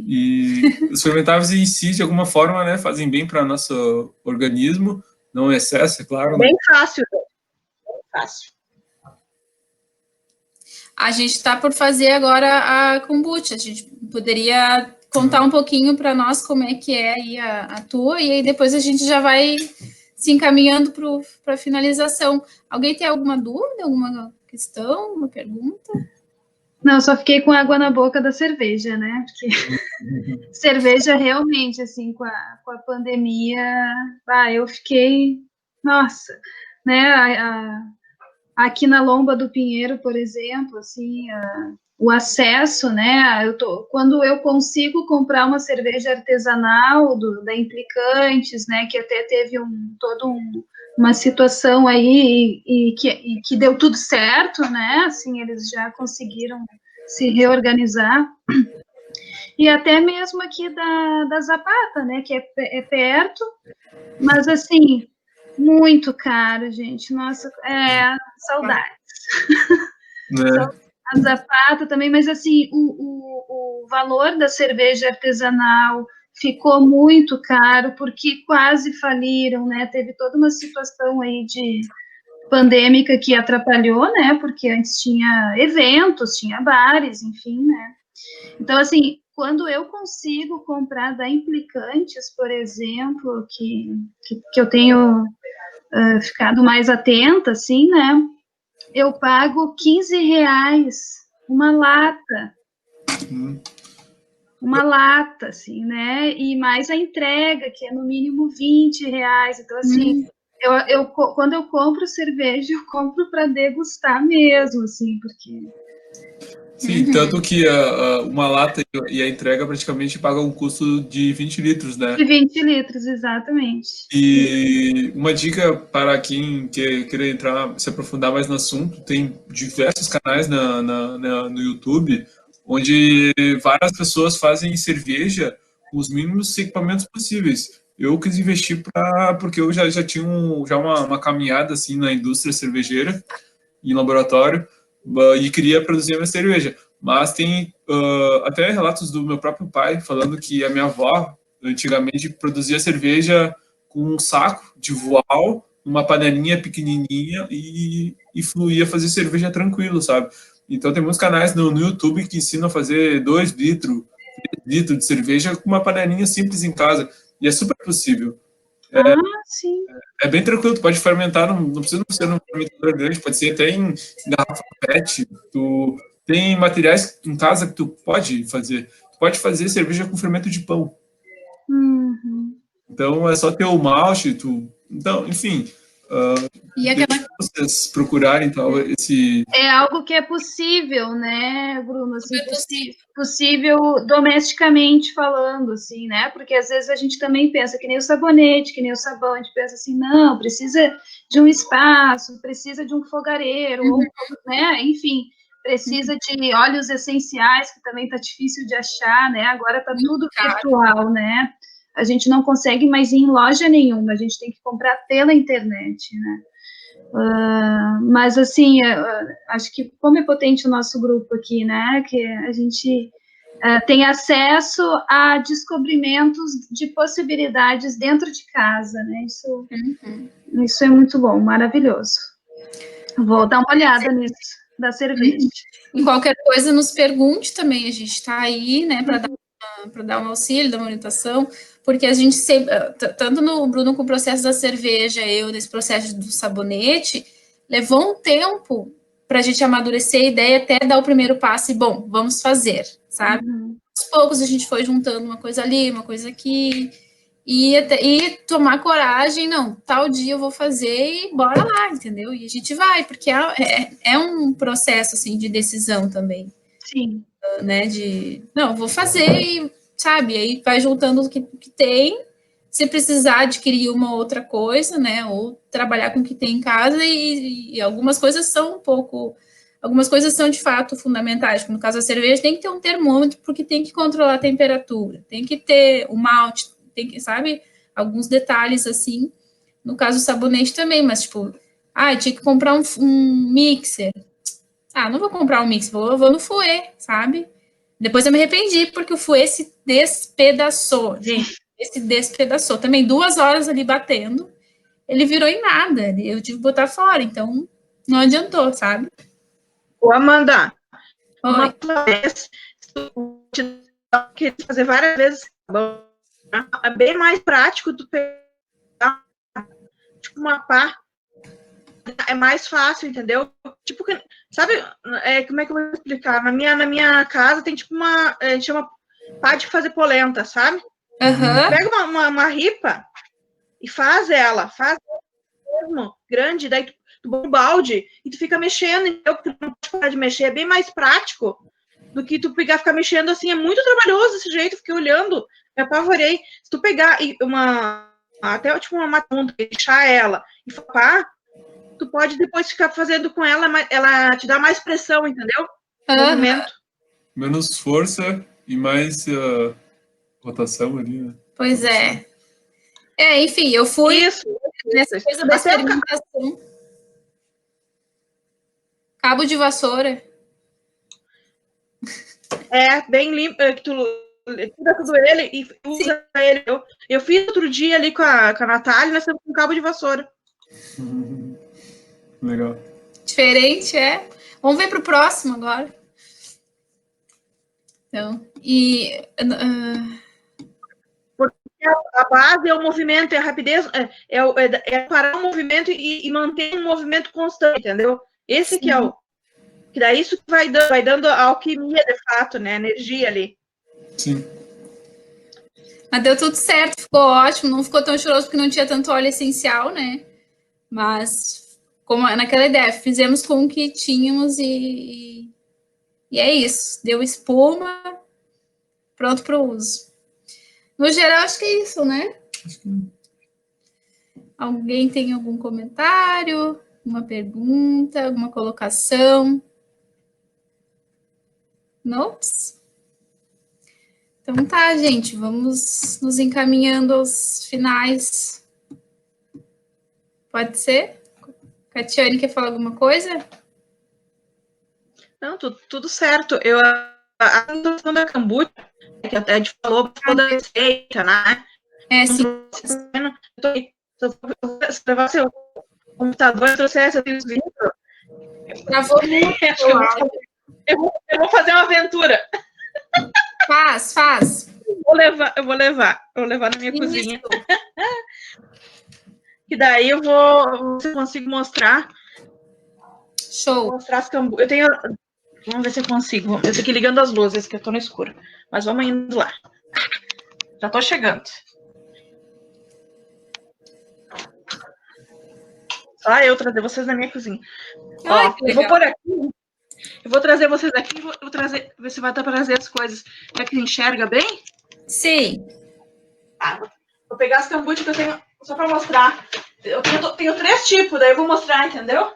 E os fermentáveis em si, de alguma forma, né, fazem bem para nosso organismo, não é excesso, é claro. Bem fácil, bem fácil. A gente está por fazer agora a kombucha. A gente poderia contar um pouquinho para nós como é que é aí a tua, e aí depois a gente já vai se encaminhando para a finalização. Alguém tem alguma dúvida, alguma questão, uma pergunta? Não, só fiquei com água na boca da cerveja, né? Porque cerveja realmente, assim, com a pandemia, eu fiquei, nossa, né? Aqui na Lomba do Pinheiro, por exemplo, assim, o acesso, né? Quando eu consigo comprar uma cerveja artesanal da Implicantes, né? Que até teve uma situação aí e que deu tudo certo, né? Assim, eles já conseguiram se reorganizar. E até mesmo aqui da Zapata, né? Que é perto, mas assim, muito caro, gente. Nossa, saudades. A Zapata também, mas assim, o valor da cerveja artesanal ficou muito caro, porque quase faliram, né? Teve toda uma situação aí de pandêmica que atrapalhou, né? Porque antes tinha eventos, tinha bares, enfim, né? Então, assim, quando eu consigo comprar da Implicantes, por exemplo, que eu tenho ficado mais atenta, assim, né? Eu pago R$15 uma lata. Uma lata, assim, né? E mais a entrega, que é no mínimo R$20. Então, assim, quando eu compro cerveja, eu compro para degustar mesmo, assim, porque... Sim, tanto que uma lata e a entrega praticamente paga um custo de 20 litros, né? De 20 litros, exatamente. E uma dica para quem querer entrar, se aprofundar mais no assunto, tem diversos canais no YouTube onde várias pessoas fazem cerveja com os mínimos equipamentos possíveis. Eu quis investir porque eu já tinha uma caminhada assim na indústria cervejeira, em laboratório, e queria produzir a minha cerveja. Mas tem até relatos do meu próprio pai falando que a minha avó antigamente produzia cerveja com um saco de voal, uma panelinha pequenininha e fluía fazer cerveja tranquilo, sabe? Então tem muitos canais no YouTube que ensinam a fazer 2 litros, 3 litros de cerveja com uma panelinha simples em casa. E é super possível. Sim. É bem tranquilo, tu pode fermentar, não precisa ser num fermentador grande, pode ser até em garrafa PET. Tu tem materiais em casa que tu pode fazer. Tu pode fazer cerveja com fermento de pão. Então é só ter o malte, então, enfim, E deixa vocês procurarem tal esse. É algo que é possível, né, Bruno? Assim, possível domesticamente falando, assim, né? Porque às vezes a gente também pensa que nem o sabonete, que nem o sabão, a gente pensa assim, não, precisa de um espaço, precisa de um fogareiro, ou, né? Enfim, precisa de óleos essenciais, que também tá difícil de achar, né? Agora tá tudo virtual, né? A gente não consegue mais ir em loja nenhuma, a gente tem que comprar pela internet, né? Mas, assim, acho que como é potente o nosso grupo aqui, né, que a gente tem acesso a descobrimentos de possibilidades dentro de casa, né, isso é muito bom, maravilhoso. Vou dar uma olhada nisso, da cerveja. Em qualquer coisa, nos pergunte também, a gente está aí, né, para dar um auxílio, dar uma orientação, porque a gente sempre, tanto no Bruno com o processo da cerveja, eu nesse processo do sabonete, levou um tempo para a gente amadurecer a ideia até dar o primeiro passo e, bom, vamos fazer, sabe? Aos poucos a gente foi juntando uma coisa ali, uma coisa aqui, e tomar coragem, não, tal dia eu vou fazer e bora lá, entendeu? E a gente vai, porque é um processo, assim, de decisão também. Sim. Né, não, vou fazer e, sabe, aí vai juntando o que tem, se precisar adquirir uma outra coisa, né, ou trabalhar com o que tem em casa e algumas coisas são algumas coisas são de fato fundamentais, como no caso da cerveja, tem que ter um termômetro porque tem que controlar a temperatura, tem que ter o malte, tem que, sabe, alguns detalhes assim, no caso do sabonete também, mas tipo, tinha que comprar um mixer, não vou comprar um mix, vou no fouet, sabe? Depois eu me arrependi, porque o fouet se despedaçou, gente. Se despedaçou. Também 2 horas ali batendo, ele virou em nada. Eu tive que botar fora, então não adiantou, sabe? Ô, Amanda, Oi. uma vez, queria fazer várias vezes, é bem mais prático tu pegar tipo uma pá é mais fácil, entendeu? Tipo, sabe, como é que eu vou explicar? Na minha casa tem tipo a gente chama pá de fazer polenta, sabe? Aham. Pega uma ripa e faz mesmo, grande, daí tu bota um balde e tu fica mexendo, entendeu? Porque tu não pode parar de mexer, é bem mais prático do que tu ficar mexendo assim, é muito trabalhoso desse jeito, fiquei olhando, me apavorei. Se tu pegar até tipo uma matunda, deixar ela e fapar, tu pode depois ficar fazendo com ela, ela te dá mais pressão, entendeu? Movimento. Menos força e mais rotação ali, né? Pois é. Enfim, eu fui Isso. nessa coisa da Até experimentação. Cabo de vassoura. Bem limpo, que tu tira tudo ele e usa ele. Eu fiz outro dia ali com a Natália, nós estamos com um cabo de vassoura. Legal. Diferente, Vamos ver para o próximo agora. Então, Porque a base é o movimento, é a rapidez, é parar o movimento e manter um movimento constante, entendeu? Esse sim. que é o... Que daí isso vai dando a alquimia, de fato, né? A energia ali. Sim. Mas deu tudo certo, ficou ótimo, não ficou tão choroso porque não tinha tanto óleo essencial, né? Mas, como naquela ideia, fizemos com o que tínhamos e é isso. Deu espuma, pronto para o uso. No geral, acho que é isso, né? Alguém tem algum comentário, uma pergunta, alguma colocação? Notes? Então tá, gente, vamos nos encaminhando aos finais. Pode ser? Catiane, quer falar alguma coisa? Não, tudo certo. A questão da kombucha, que até a gente falou da receita, né? Sim. Se levar seu computador e trouxer essa vídeo, Travou muito. Eu vou fazer uma aventura. Faz. Eu vou levar na minha cozinha. Que daí eu consigo mostrar. Show. Mostrar as kombucha. Vamos ver se eu consigo. Eu tenho que ir ligando as luzes, que eu tô no escuro. Mas vamos indo lá. Já tô chegando. Só eu trazer vocês na minha cozinha. Ai, eu vou pôr aqui. Eu vou trazer vocês aqui, vou trazer, ver se vai dar para trazer as coisas. Será que enxerga bem? Sim. Vou pegar as kombucha que eu tenho, só para mostrar. Eu tenho 3 tipos, daí eu vou mostrar, entendeu?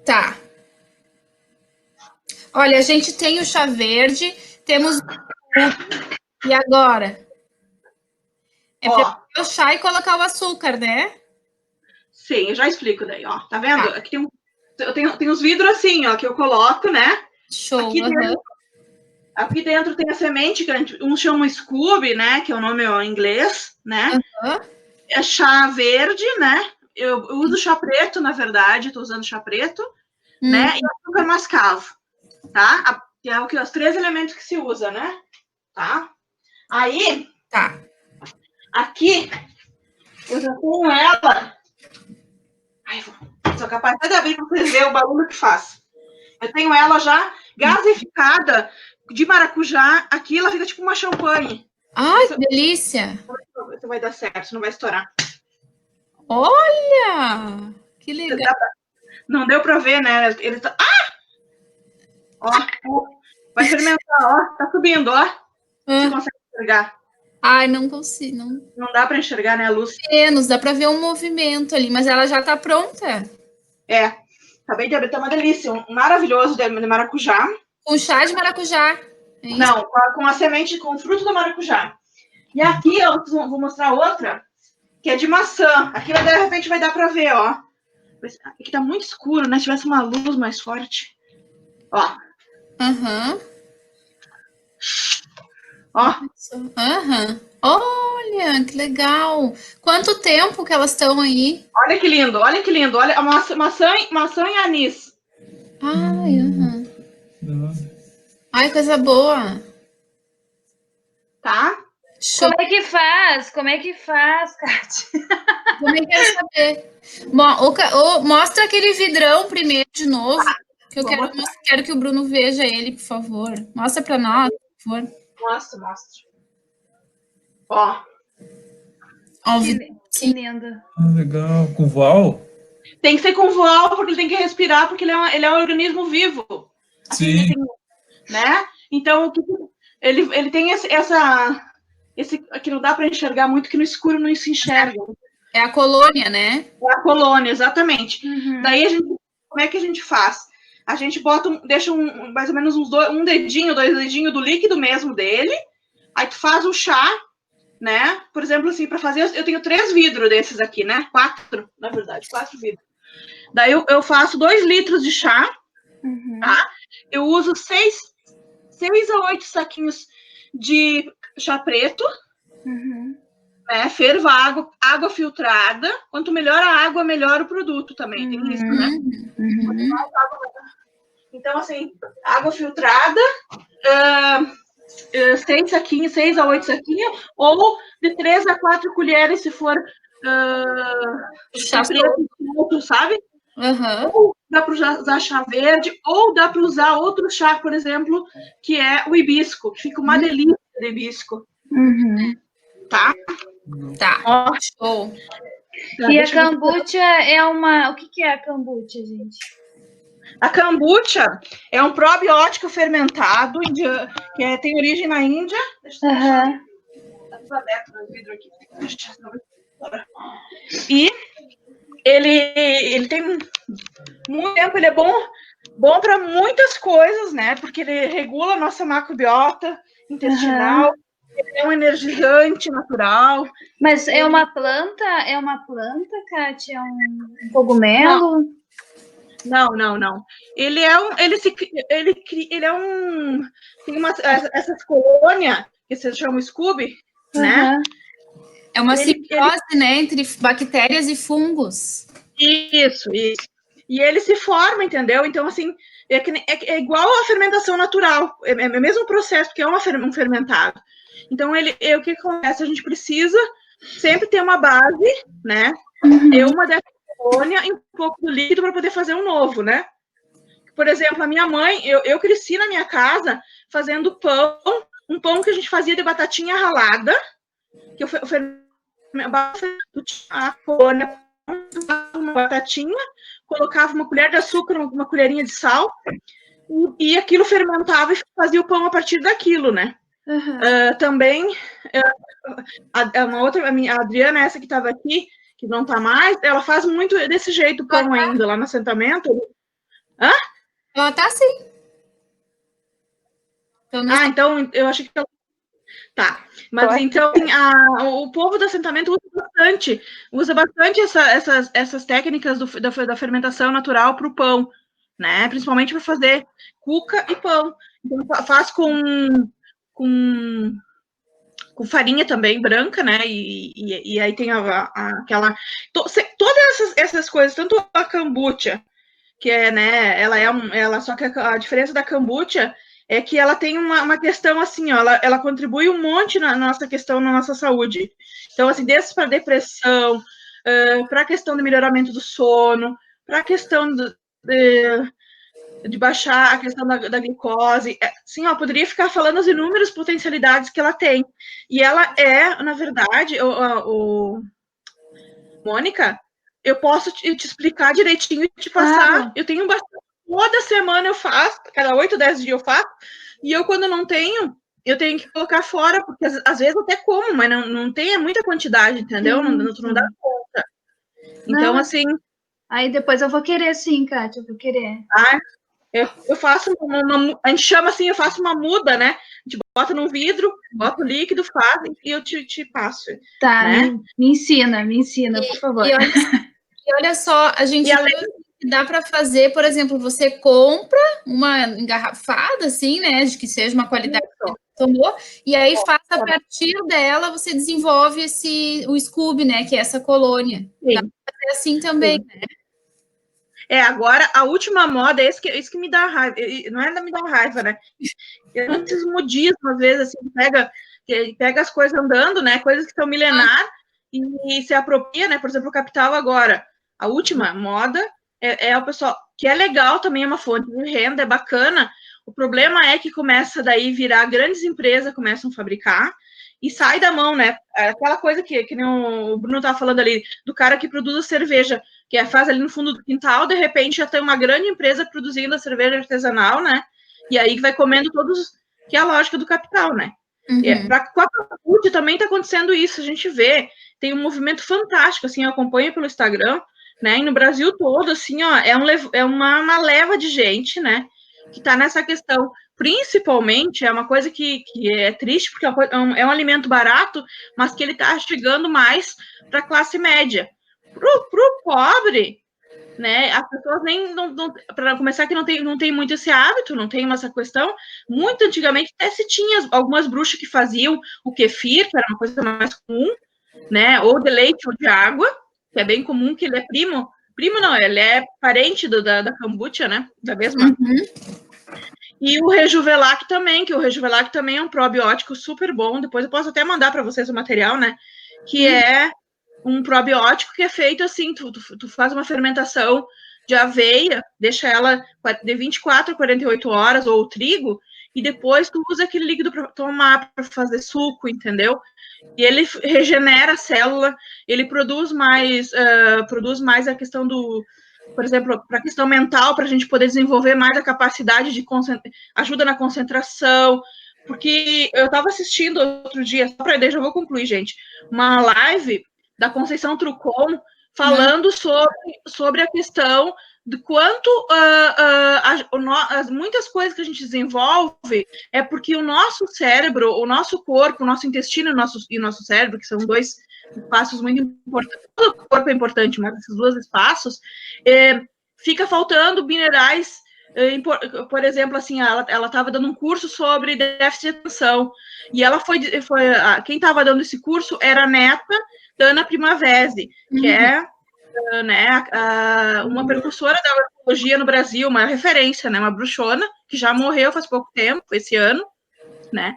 Tá. Olha, a gente tem o chá verde, temos e agora? Preparar o chá e colocar o açúcar, né? Sim, eu já explico daí, ó. Tá vendo? Aqui tem uns vidros assim, ó, que eu coloco, né? Show. Aqui dentro tem a semente, que uns chamam Scooby, né? Que é o nome em inglês, né? É chá verde, né? Eu uso chá preto, na verdade, tô usando chá preto, né? E açúcar mascavo, tá? Que é os 3 elementos que se usa, né? Tá? Aí, aqui, eu já tenho ela. Ai, sou capaz de abrir para vocês verem o barulho que faz. Eu tenho ela já gasificada de maracujá. Aqui ela fica tipo uma champanhe. Ai, que delícia! Isso vai dar certo, não vai estourar. Olha! Que legal. Não deu para ver, né? Ele tá... Ó, vai fermentar, ó. Tá subindo, ó. Você consegue enxergar? Ai, não consigo. Não dá para enxergar, né, a luz? Menos, dá para ver um movimento ali, mas ela já tá pronta. Acabei de abrir, tá uma delícia. Maravilhoso de maracujá. Com chá de maracujá. Não, com a semente, com o fruto do maracujá. E aqui, ó, vou mostrar outra, que é de maçã. Aqui, de repente, vai dar para ver, ó. Aqui tá muito escuro, né? Se tivesse uma luz mais forte. Ó. Ó. Olha, que legal. Quanto tempo que elas estão aí? Olha que lindo, olha que lindo. Olha, a maçã e anis. Ai, coisa boa. Tá? Show. Como é que faz? Como é que faz, Kátia? Também quero saber. Mostra aquele vidrão primeiro de novo, que eu quero que o Bruno veja ele, por favor. Mostra para nós, por favor. Mostra. Ó. Que lindo. Legal. Com voal? Tem que ser com voal, porque ele tem que respirar, porque ele é um organismo vivo. Assim, Sim. ele tem, né? Então, ele tem esse que não dá para enxergar muito, que no escuro não se enxerga. É a colônia, né? É a colônia, exatamente. Uhum. Daí, como é que a gente faz? A gente deixa mais ou menos um dedinho, 2 dedinhos do líquido mesmo dele, aí tu faz um chá, né? Por exemplo, assim, para fazer, eu tenho 3 vidros desses aqui, né? 4, na verdade, 4 vidros. Daí eu faço 2 litros de chá, tá? Eu uso 6 a 8 saquinhos de chá preto, né? Fervo a água filtrada. Quanto melhor a água, melhor o produto também. Tem isso, né? Então, assim, água filtrada, 6 saquinhos, 6 a 8 saquinhos, ou de 3 a 4 colheres, se for chá preto, sabe? Ou dá para usar chá verde, ou dá para usar outro chá, por exemplo, que é o hibisco, que fica uma delícia de hibisco. Tá? Tá. Ó. Show. E a kombucha é uma... O que é a kombucha, gente? A kombucha é um probiótico fermentado que tem origem na Índia. Deixa eu deixar. Tá tudo aberto no vidro aqui. E ele tem muito tempo, ele é bom para muitas coisas, né? Porque ele regula a nossa macrobiota intestinal, ele é um energizante natural. Mas é uma planta? É uma planta, Kátia? É um cogumelo? Não. Ele é tem essas colônias que se chama Scooby, né? É uma simbiose, né, entre bactérias e fungos. Isso. E ele se forma, entendeu? Então, assim, é igual à fermentação natural. É o mesmo processo, que é um fermentado. Então, o que acontece? A gente precisa sempre ter uma base, né? Ter uma dessa colônia e um pouco do líquido para poder fazer um novo, né? Por exemplo, a minha mãe, eu cresci na minha casa fazendo um pão que a gente fazia de batatinha ralada, que eu a colônia, uma batatinha, colocava uma colher de açúcar, uma colherinha de sal, e aquilo fermentava e fazia o pão a partir daquilo, né? Também, a Adriana, essa que estava aqui, que não está mais, ela faz muito desse jeito o pão ainda, lá no assentamento. Hã? Ela tá sim. Então eu achei que ela... Tá, mas então o povo do assentamento usa bastante essas técnicas da fermentação natural para o pão, né? Principalmente para fazer cuca e pão. Então faz com farinha também branca, né? E aí tem aquela... Todas essas coisas, tanto a kombucha, que é, né? Só que a diferença da kombucha é que ela tem uma questão assim, ó, ela contribui um monte na nossa questão, na nossa saúde. Então, assim, desde para depressão, para a questão do melhoramento do sono, para a questão de baixar a questão da glicose. Sim, ó, poderia ficar falando as inúmeras potencialidades que ela tem. E ela na verdade, Mônica, eu posso te explicar direitinho e te passar. Claro. Eu tenho bastante. Toda semana eu faço, cada 8, 10 dias eu faço, e eu, quando não tenho, eu tenho que colocar fora, porque às vezes até como, mas não tem muita quantidade, entendeu? Não dá conta. Então, não. Assim... Aí depois eu vou querer, sim, Kátia, eu vou querer. Eu faço a gente chama assim, eu faço uma muda, né? A gente bota num vidro, bota o líquido, faz, e eu te passo. Tá, né? me ensina, por favor. E olha só, a gente... Dá para fazer, por exemplo, você compra uma engarrafada, assim, né, de que seja uma qualidade que você tomou, e aí faz a partir dela, você desenvolve o Scooby, né, que é essa colônia. Sim. Dá para fazer assim também, sim. Né? Agora, a última moda, isso que me dá raiva, não é me dá raiva, né? Antes modismo, às vezes, assim, que pega as coisas andando, né? Coisas que são milenar e se apropria, né? Por exemplo, o capital agora, a última moda é o pessoal, que é legal também, é uma fonte de renda, é bacana. O problema é que começa daí virar grandes empresas, começam a fabricar e sai da mão, né? Aquela coisa que nem o Bruno estava falando ali, do cara que produz a cerveja, que faz ali no fundo do quintal, de repente já tem uma grande empresa produzindo a cerveja artesanal, né? E aí vai comendo todos, que é a lógica do capital, né? Uhum. Com a saúde também está acontecendo isso, a gente vê, tem um movimento fantástico, assim, eu acompanho pelo Instagram, né? E no Brasil todo, assim, ó, é uma leva de gente, né? Que está nessa questão. Principalmente, é uma coisa que é triste, porque é um alimento barato, mas que ele está chegando mais para a classe média. Para o pobre, né? As pessoas nem para começar que não tem muito esse hábito, não tem essa questão. Muito antigamente até se tinha algumas bruxas que faziam o kefir, que era uma coisa mais comum, né? Ou de leite ou de água, que é bem comum, que ele é primo não, ele é parente da kombucha, né? Da mesma. E o Rejuvelac também, que o Rejuvelac também é um probiótico super bom. Depois eu posso até mandar para vocês o material, né? Que é um probiótico que é feito assim, tu faz uma fermentação de aveia, deixa ela de 24 a 48 horas, ou o trigo, e depois tu usa aquele líquido para tomar, para fazer suco, entendeu? E ele regenera a célula, ele produz mais a questão do, por exemplo, para a questão mental, para a gente poder desenvolver mais a capacidade de ajuda na concentração, porque eu estava assistindo outro dia, só para já vou concluir, gente, uma live da Conceição Trucon falando sobre a questão de quanto muitas coisas que a gente desenvolve é porque o nosso cérebro, o nosso corpo, o nosso intestino e o nosso cérebro, que são dois espaços muito importantes, todo o corpo é importante, mas esses dois espaços, fica faltando minerais. Por exemplo, assim, ela estava dando um curso sobre déficit de atenção, e ela quem estava dando esse curso era a neta da Ana Primavesi, que é uma precursora da ufologia no Brasil, uma referência, né, uma bruxona, que já morreu faz pouco tempo, esse ano, né?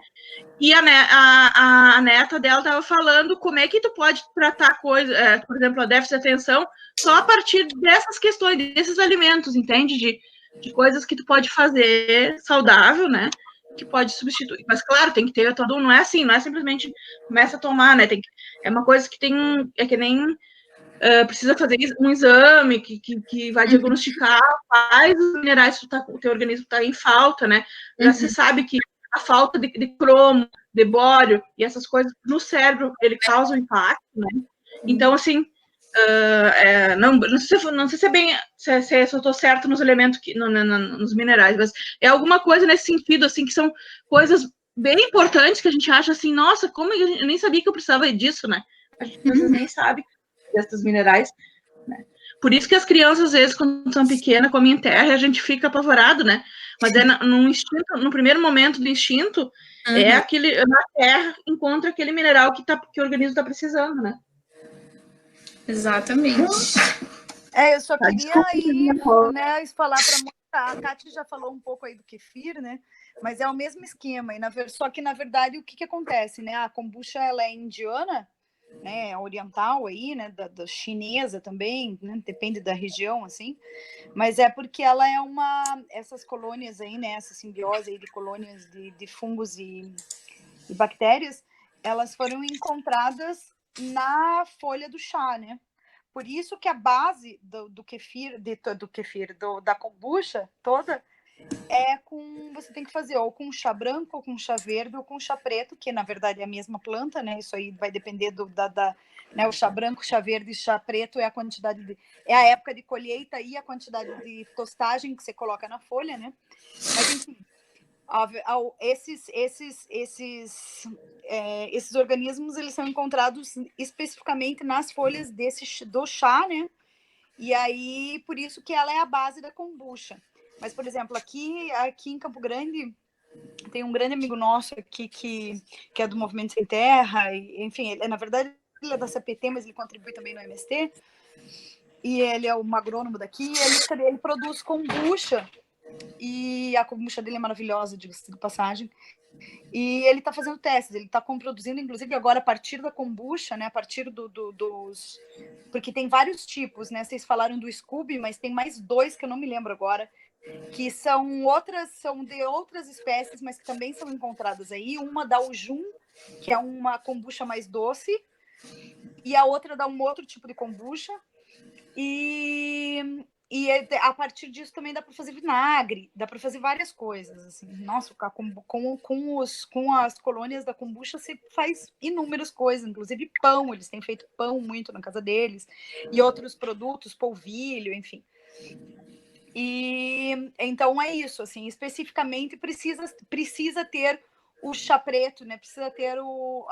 E a neta dela estava falando como é que tu pode tratar coisas, por exemplo, a déficit de atenção, só a partir dessas questões, desses alimentos, entende? De coisas que tu pode fazer saudável, né? Que pode substituir. Mas, claro, tem que ter todo. Não é assim, não é simplesmente começa a tomar, né? É uma coisa que tem. É que nem. Precisa fazer um exame que vai diagnosticar quais os minerais o teu organismo está em falta, né? Já se sabe que a falta de cromo, de bório e essas coisas no cérebro, ele causa um impacto, né? Então, assim, não sei se é bem, se eu estou certo nos elementos, nos minerais, mas é alguma coisa nesse sentido, assim, que são coisas bem importantes que a gente acha assim, nossa, como eu nem sabia que eu precisava disso, né? A gente às vezes nem sabe desses minerais, né? Por isso que as crianças, às vezes, quando são pequenas, comem terra e a gente fica apavorado, né? Mas no primeiro momento do instinto, é aquele, na terra, encontra aquele mineral que o organismo está precisando, né? Exatamente. Eu só queria aí, né, falar para mostrar. A Tati já falou um pouco aí do kefir, né? Mas é o mesmo esquema. Só que, na verdade, o que acontece, né? A kombucha, ela é indiana, né, oriental aí, né, da chinesa também, né, depende da região, assim, mas é porque ela é essas colônias aí, né, essa simbiose aí de colônias de fungos e bactérias, elas foram encontradas na folha do chá, né, por isso que a base do kefir, da kombucha toda, você tem que fazer ou com chá branco, ou com chá verde, ou com chá preto, que na verdade é a mesma planta, né? Isso aí vai depender né? O chá branco, chá verde e chá preto é a época de colheita e a quantidade de tostagem que você coloca na folha, né? Mas enfim, esses organismos, eles são encontrados especificamente nas folhas do chá, né? E aí, por isso que ela é a base da kombucha. Mas, por exemplo, aqui em Campo Grande, tem um grande amigo nosso aqui que é do Movimento Sem Terra, e, enfim, na verdade, ele é da CPT, mas ele contribui também no MST, e ele é um agrônomo daqui, e ele produz kombucha, e a kombucha dele é maravilhosa, diga-se de passagem, E ele está fazendo testes, ele está produzindo, inclusive, agora a partir da kombucha, né? A partir dos... Porque tem vários tipos, né? Vocês falaram do Scooby, mas tem mais 2 que eu não me lembro agora, que são de outras espécies, mas que também são encontradas aí. Uma da Ujum, que é uma kombucha mais doce, e a outra dá um outro tipo de kombucha. E a partir disso também dá para fazer vinagre, dá para fazer várias coisas, assim. Nossa, com as colônias da kombucha você faz inúmeras coisas, inclusive pão, eles têm feito pão muito na casa deles, e outros produtos, polvilho, enfim. E então é isso, assim, especificamente precisa ter o chá preto, né? Precisa ter o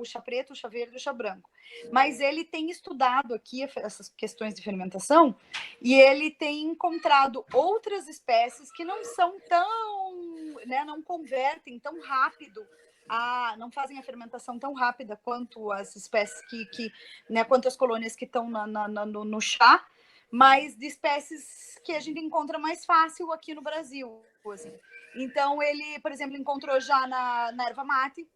chá preto, o chá verde e o chá branco. Mas ele tem estudado aqui essas questões de fermentação e ele tem encontrado outras espécies que não são tão, né? Não convertem tão rápido, não fazem a fermentação tão rápida quanto as espécies né? Quanto as colônias que estão no chá, mas de espécies que a gente encontra mais fácil aqui no Brasil, assim. Então, ele, por exemplo, encontrou já na erva mate.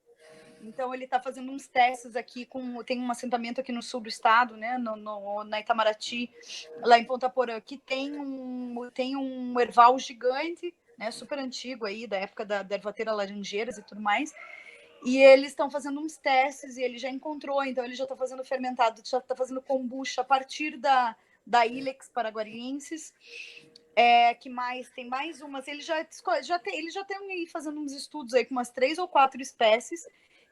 Então, ele está fazendo uns testes aqui, tem um assentamento aqui no sul do estado, né, na Itamaraty, lá em Ponta Porã, que tem um erval gigante, né, super antigo aí, da época da ervateira Laranjeiras e tudo mais. E eles estão fazendo uns testes e ele já encontrou, então ele já está fazendo fermentado, já está fazendo kombucha a partir da Ilex paraguariensis. Que mais? Tem mais umas. Ele já tem aí fazendo uns estudos aí com umas 3 ou 4 espécies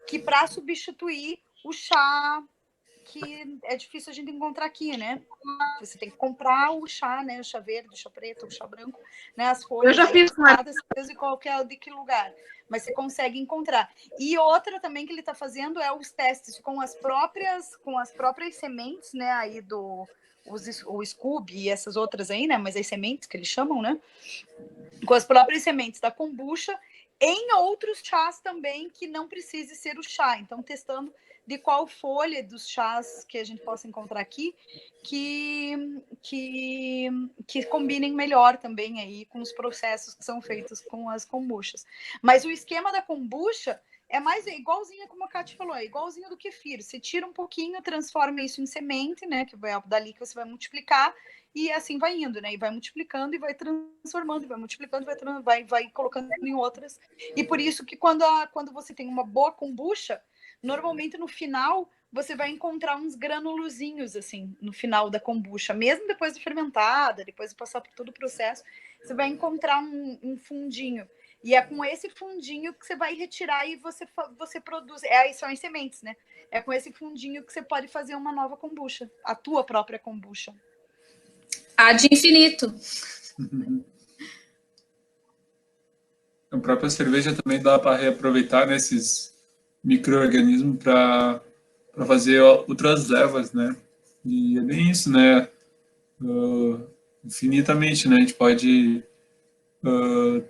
que para substituir o chá que é difícil a gente encontrar aqui, né? Você tem que comprar o chá, né? O chá verde, o chá preto, o chá branco, né? As folhas. Eu já fiz de qualquer de que lugar, mas você consegue encontrar. E outra também que ele está fazendo é os testes com as próprias sementes, né? Aí o Scooby e essas outras aí, né? Mas as sementes que eles chamam, né? Com as próprias sementes da kombucha, em outros chás também que não precise ser o chá. Então, testando de qual folha dos chás que a gente possa encontrar aqui que combinem melhor também aí com os processos que são feitos com as kombuchas. Mas o esquema da kombucha é igualzinha, como a Kátia falou, é igualzinho do kefir. Você tira um pouquinho, transforma isso em semente, né? Que vai dali que você vai multiplicar, e assim vai indo, né? E vai multiplicando e vai transformando, e vai multiplicando, vai colocando em outras. E por isso que quando você tem uma boa kombucha, normalmente no final você vai encontrar uns granulozinhos, assim, no final da kombucha, mesmo depois de fermentada, depois de passar por todo o processo, você vai encontrar um fundinho. E é com esse fundinho que você vai retirar e você produz. São as sementes, né? É com esse fundinho que você pode fazer uma nova kombucha, a tua própria kombucha. De infinito. A própria cerveja também dá para reaproveitar esses micro-organismos para fazer outras levas, né? E é bem isso, né? Infinitamente, né? A gente pode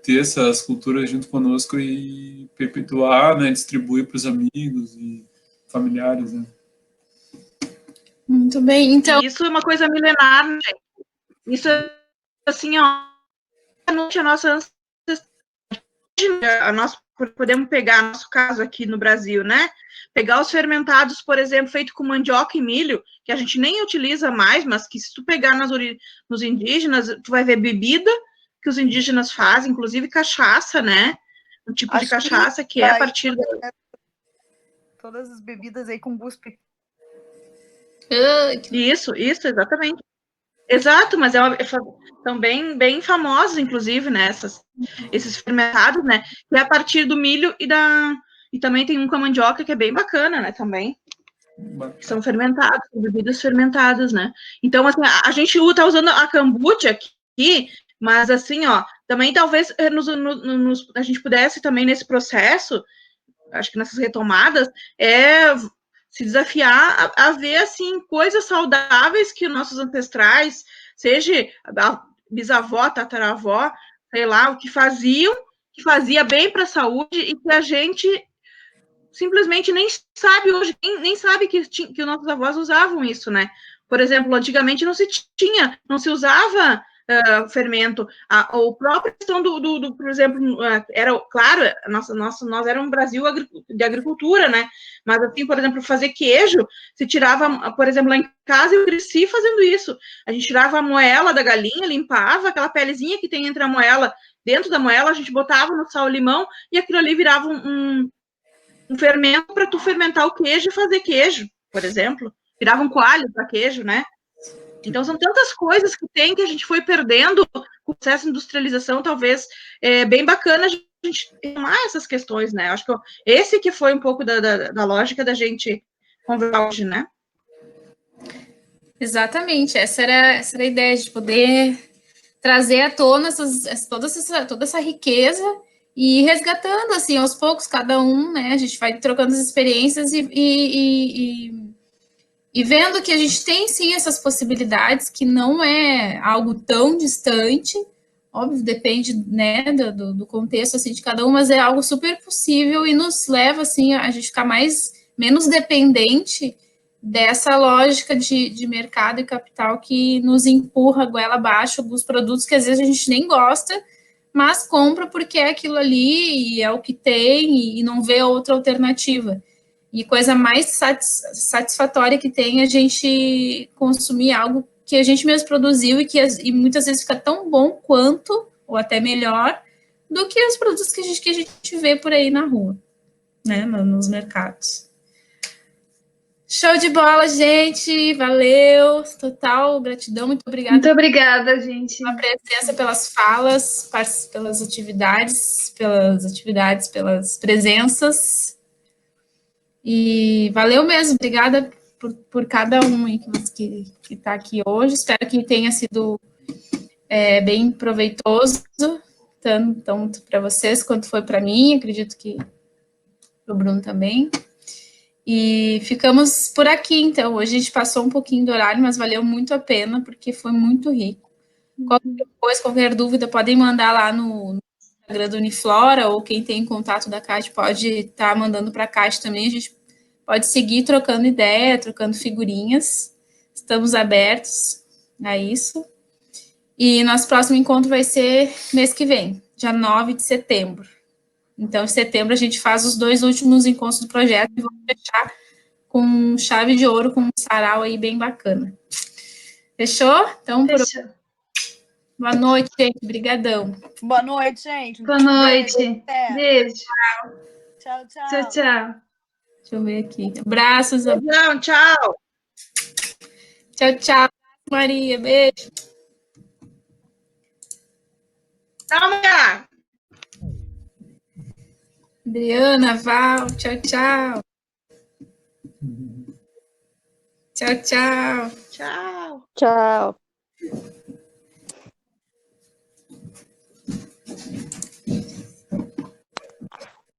ter essas culturas junto conosco e perpetuar, né? Distribuir para os amigos e familiares, né? Muito bem, então... Isso é uma coisa milenar, né, gente? Isso é assim, ó, a nossa podemos pegar nosso caso aqui no Brasil, né? Pegar os fermentados, por exemplo, feito com mandioca e milho, que a gente nem utiliza mais, mas que se tu pegar nos indígenas, tu vai ver bebida que os indígenas fazem, inclusive cachaça, né? Um tipo de cachaça que é a partir todas as bebidas aí com guspe. Isso, exatamente. Exato, mas são bem famosos, inclusive, né? Esses fermentados, né? Que é a partir do milho e também tem um com a mandioca que é bem bacana, né? Também. São fermentados, bebidas fermentadas, né? Então, assim, a gente tá usando a kombucha aqui, mas assim, ó, também talvez a gente pudesse também nesse processo, acho que nessas retomadas, se desafiar a ver, assim, coisas saudáveis que nossos ancestrais, seja a bisavó, tataravó, sei lá, o que faziam, que fazia bem para a saúde e que a gente simplesmente nem sabe hoje, nem sabe que os nossos avós usavam isso, né? Por exemplo, antigamente não se usava fermento. O próprio questão por exemplo, era claro, nós éramos um Brasil de agricultura, né? Mas assim, por exemplo, fazer queijo, se tirava, por exemplo, lá em casa eu cresci fazendo isso. A gente tirava a moela da galinha, limpava aquela pelezinha que tem entre a moela, dentro da moela, a gente botava no sal e limão e aquilo ali virava um fermento para tu fermentar o queijo e fazer queijo, por exemplo. Virava um coalho para queijo, né? Então, são tantas coisas que tem que a gente foi perdendo com o processo de industrialização, talvez é bem bacana a gente tomar essas questões, né? Acho que esse que foi um pouco da lógica da gente conversar hoje, né? Exatamente, essa era a ideia, de poder trazer à tona toda essa riqueza e ir resgatando, assim, aos poucos, cada um, né? A gente vai trocando as experiências e vendo que a gente tem, sim, essas possibilidades, que não é algo tão distante, óbvio, depende, né, do contexto, assim, de cada um, mas é algo super possível e nos leva, assim, a gente ficar menos dependente dessa lógica de mercado e capital que nos empurra goela abaixo alguns produtos que às vezes a gente nem gosta, mas compra porque é aquilo ali e é o que tem e não vê outra alternativa. E coisa mais satisfatória que tem é a gente consumir algo que a gente mesmo produziu e muitas vezes fica tão bom quanto, ou até melhor, do que os produtos que a gente vê por aí na rua, né, nos mercados. Show de bola, gente. Valeu. Total gratidão. Muito obrigada. Muito obrigada, gente. Pela presença, pelas falas, pelas atividades, pelas presenças. E valeu mesmo. Obrigada por cada um aí que está aqui hoje. Espero que tenha sido bem proveitoso, tanto para vocês quanto foi para mim. Acredito que para o Bruno também. E ficamos por aqui, então. Hoje a gente passou um pouquinho do horário, mas valeu muito a pena, porque foi muito rico. Qualquer dúvida, podem mandar lá no Instagram do Uniflora, ou quem tem contato da CAT pode estar mandando para a CAT também. A gente pode seguir trocando ideia, trocando figurinhas. Estamos abertos a isso. E nosso próximo encontro vai ser mês que vem, dia 9 de setembro. Então, em setembro, a gente faz os 2 últimos encontros do projeto e vamos fechar com chave de ouro, com um sarau aí bem bacana. Fechou? Então, Fechou. Boa noite, gente. Obrigadão. Boa noite, gente. Boa noite. Beijo. Tchau, tchau. Tchau, tchau. Deixa eu ver aqui. Abraços. Não, tchau. Tchau, tchau. Maria, beijo. Tchau, Maria. Adriana, Val, tchau, tchau. Tchau, tchau. Tchau. Tchau.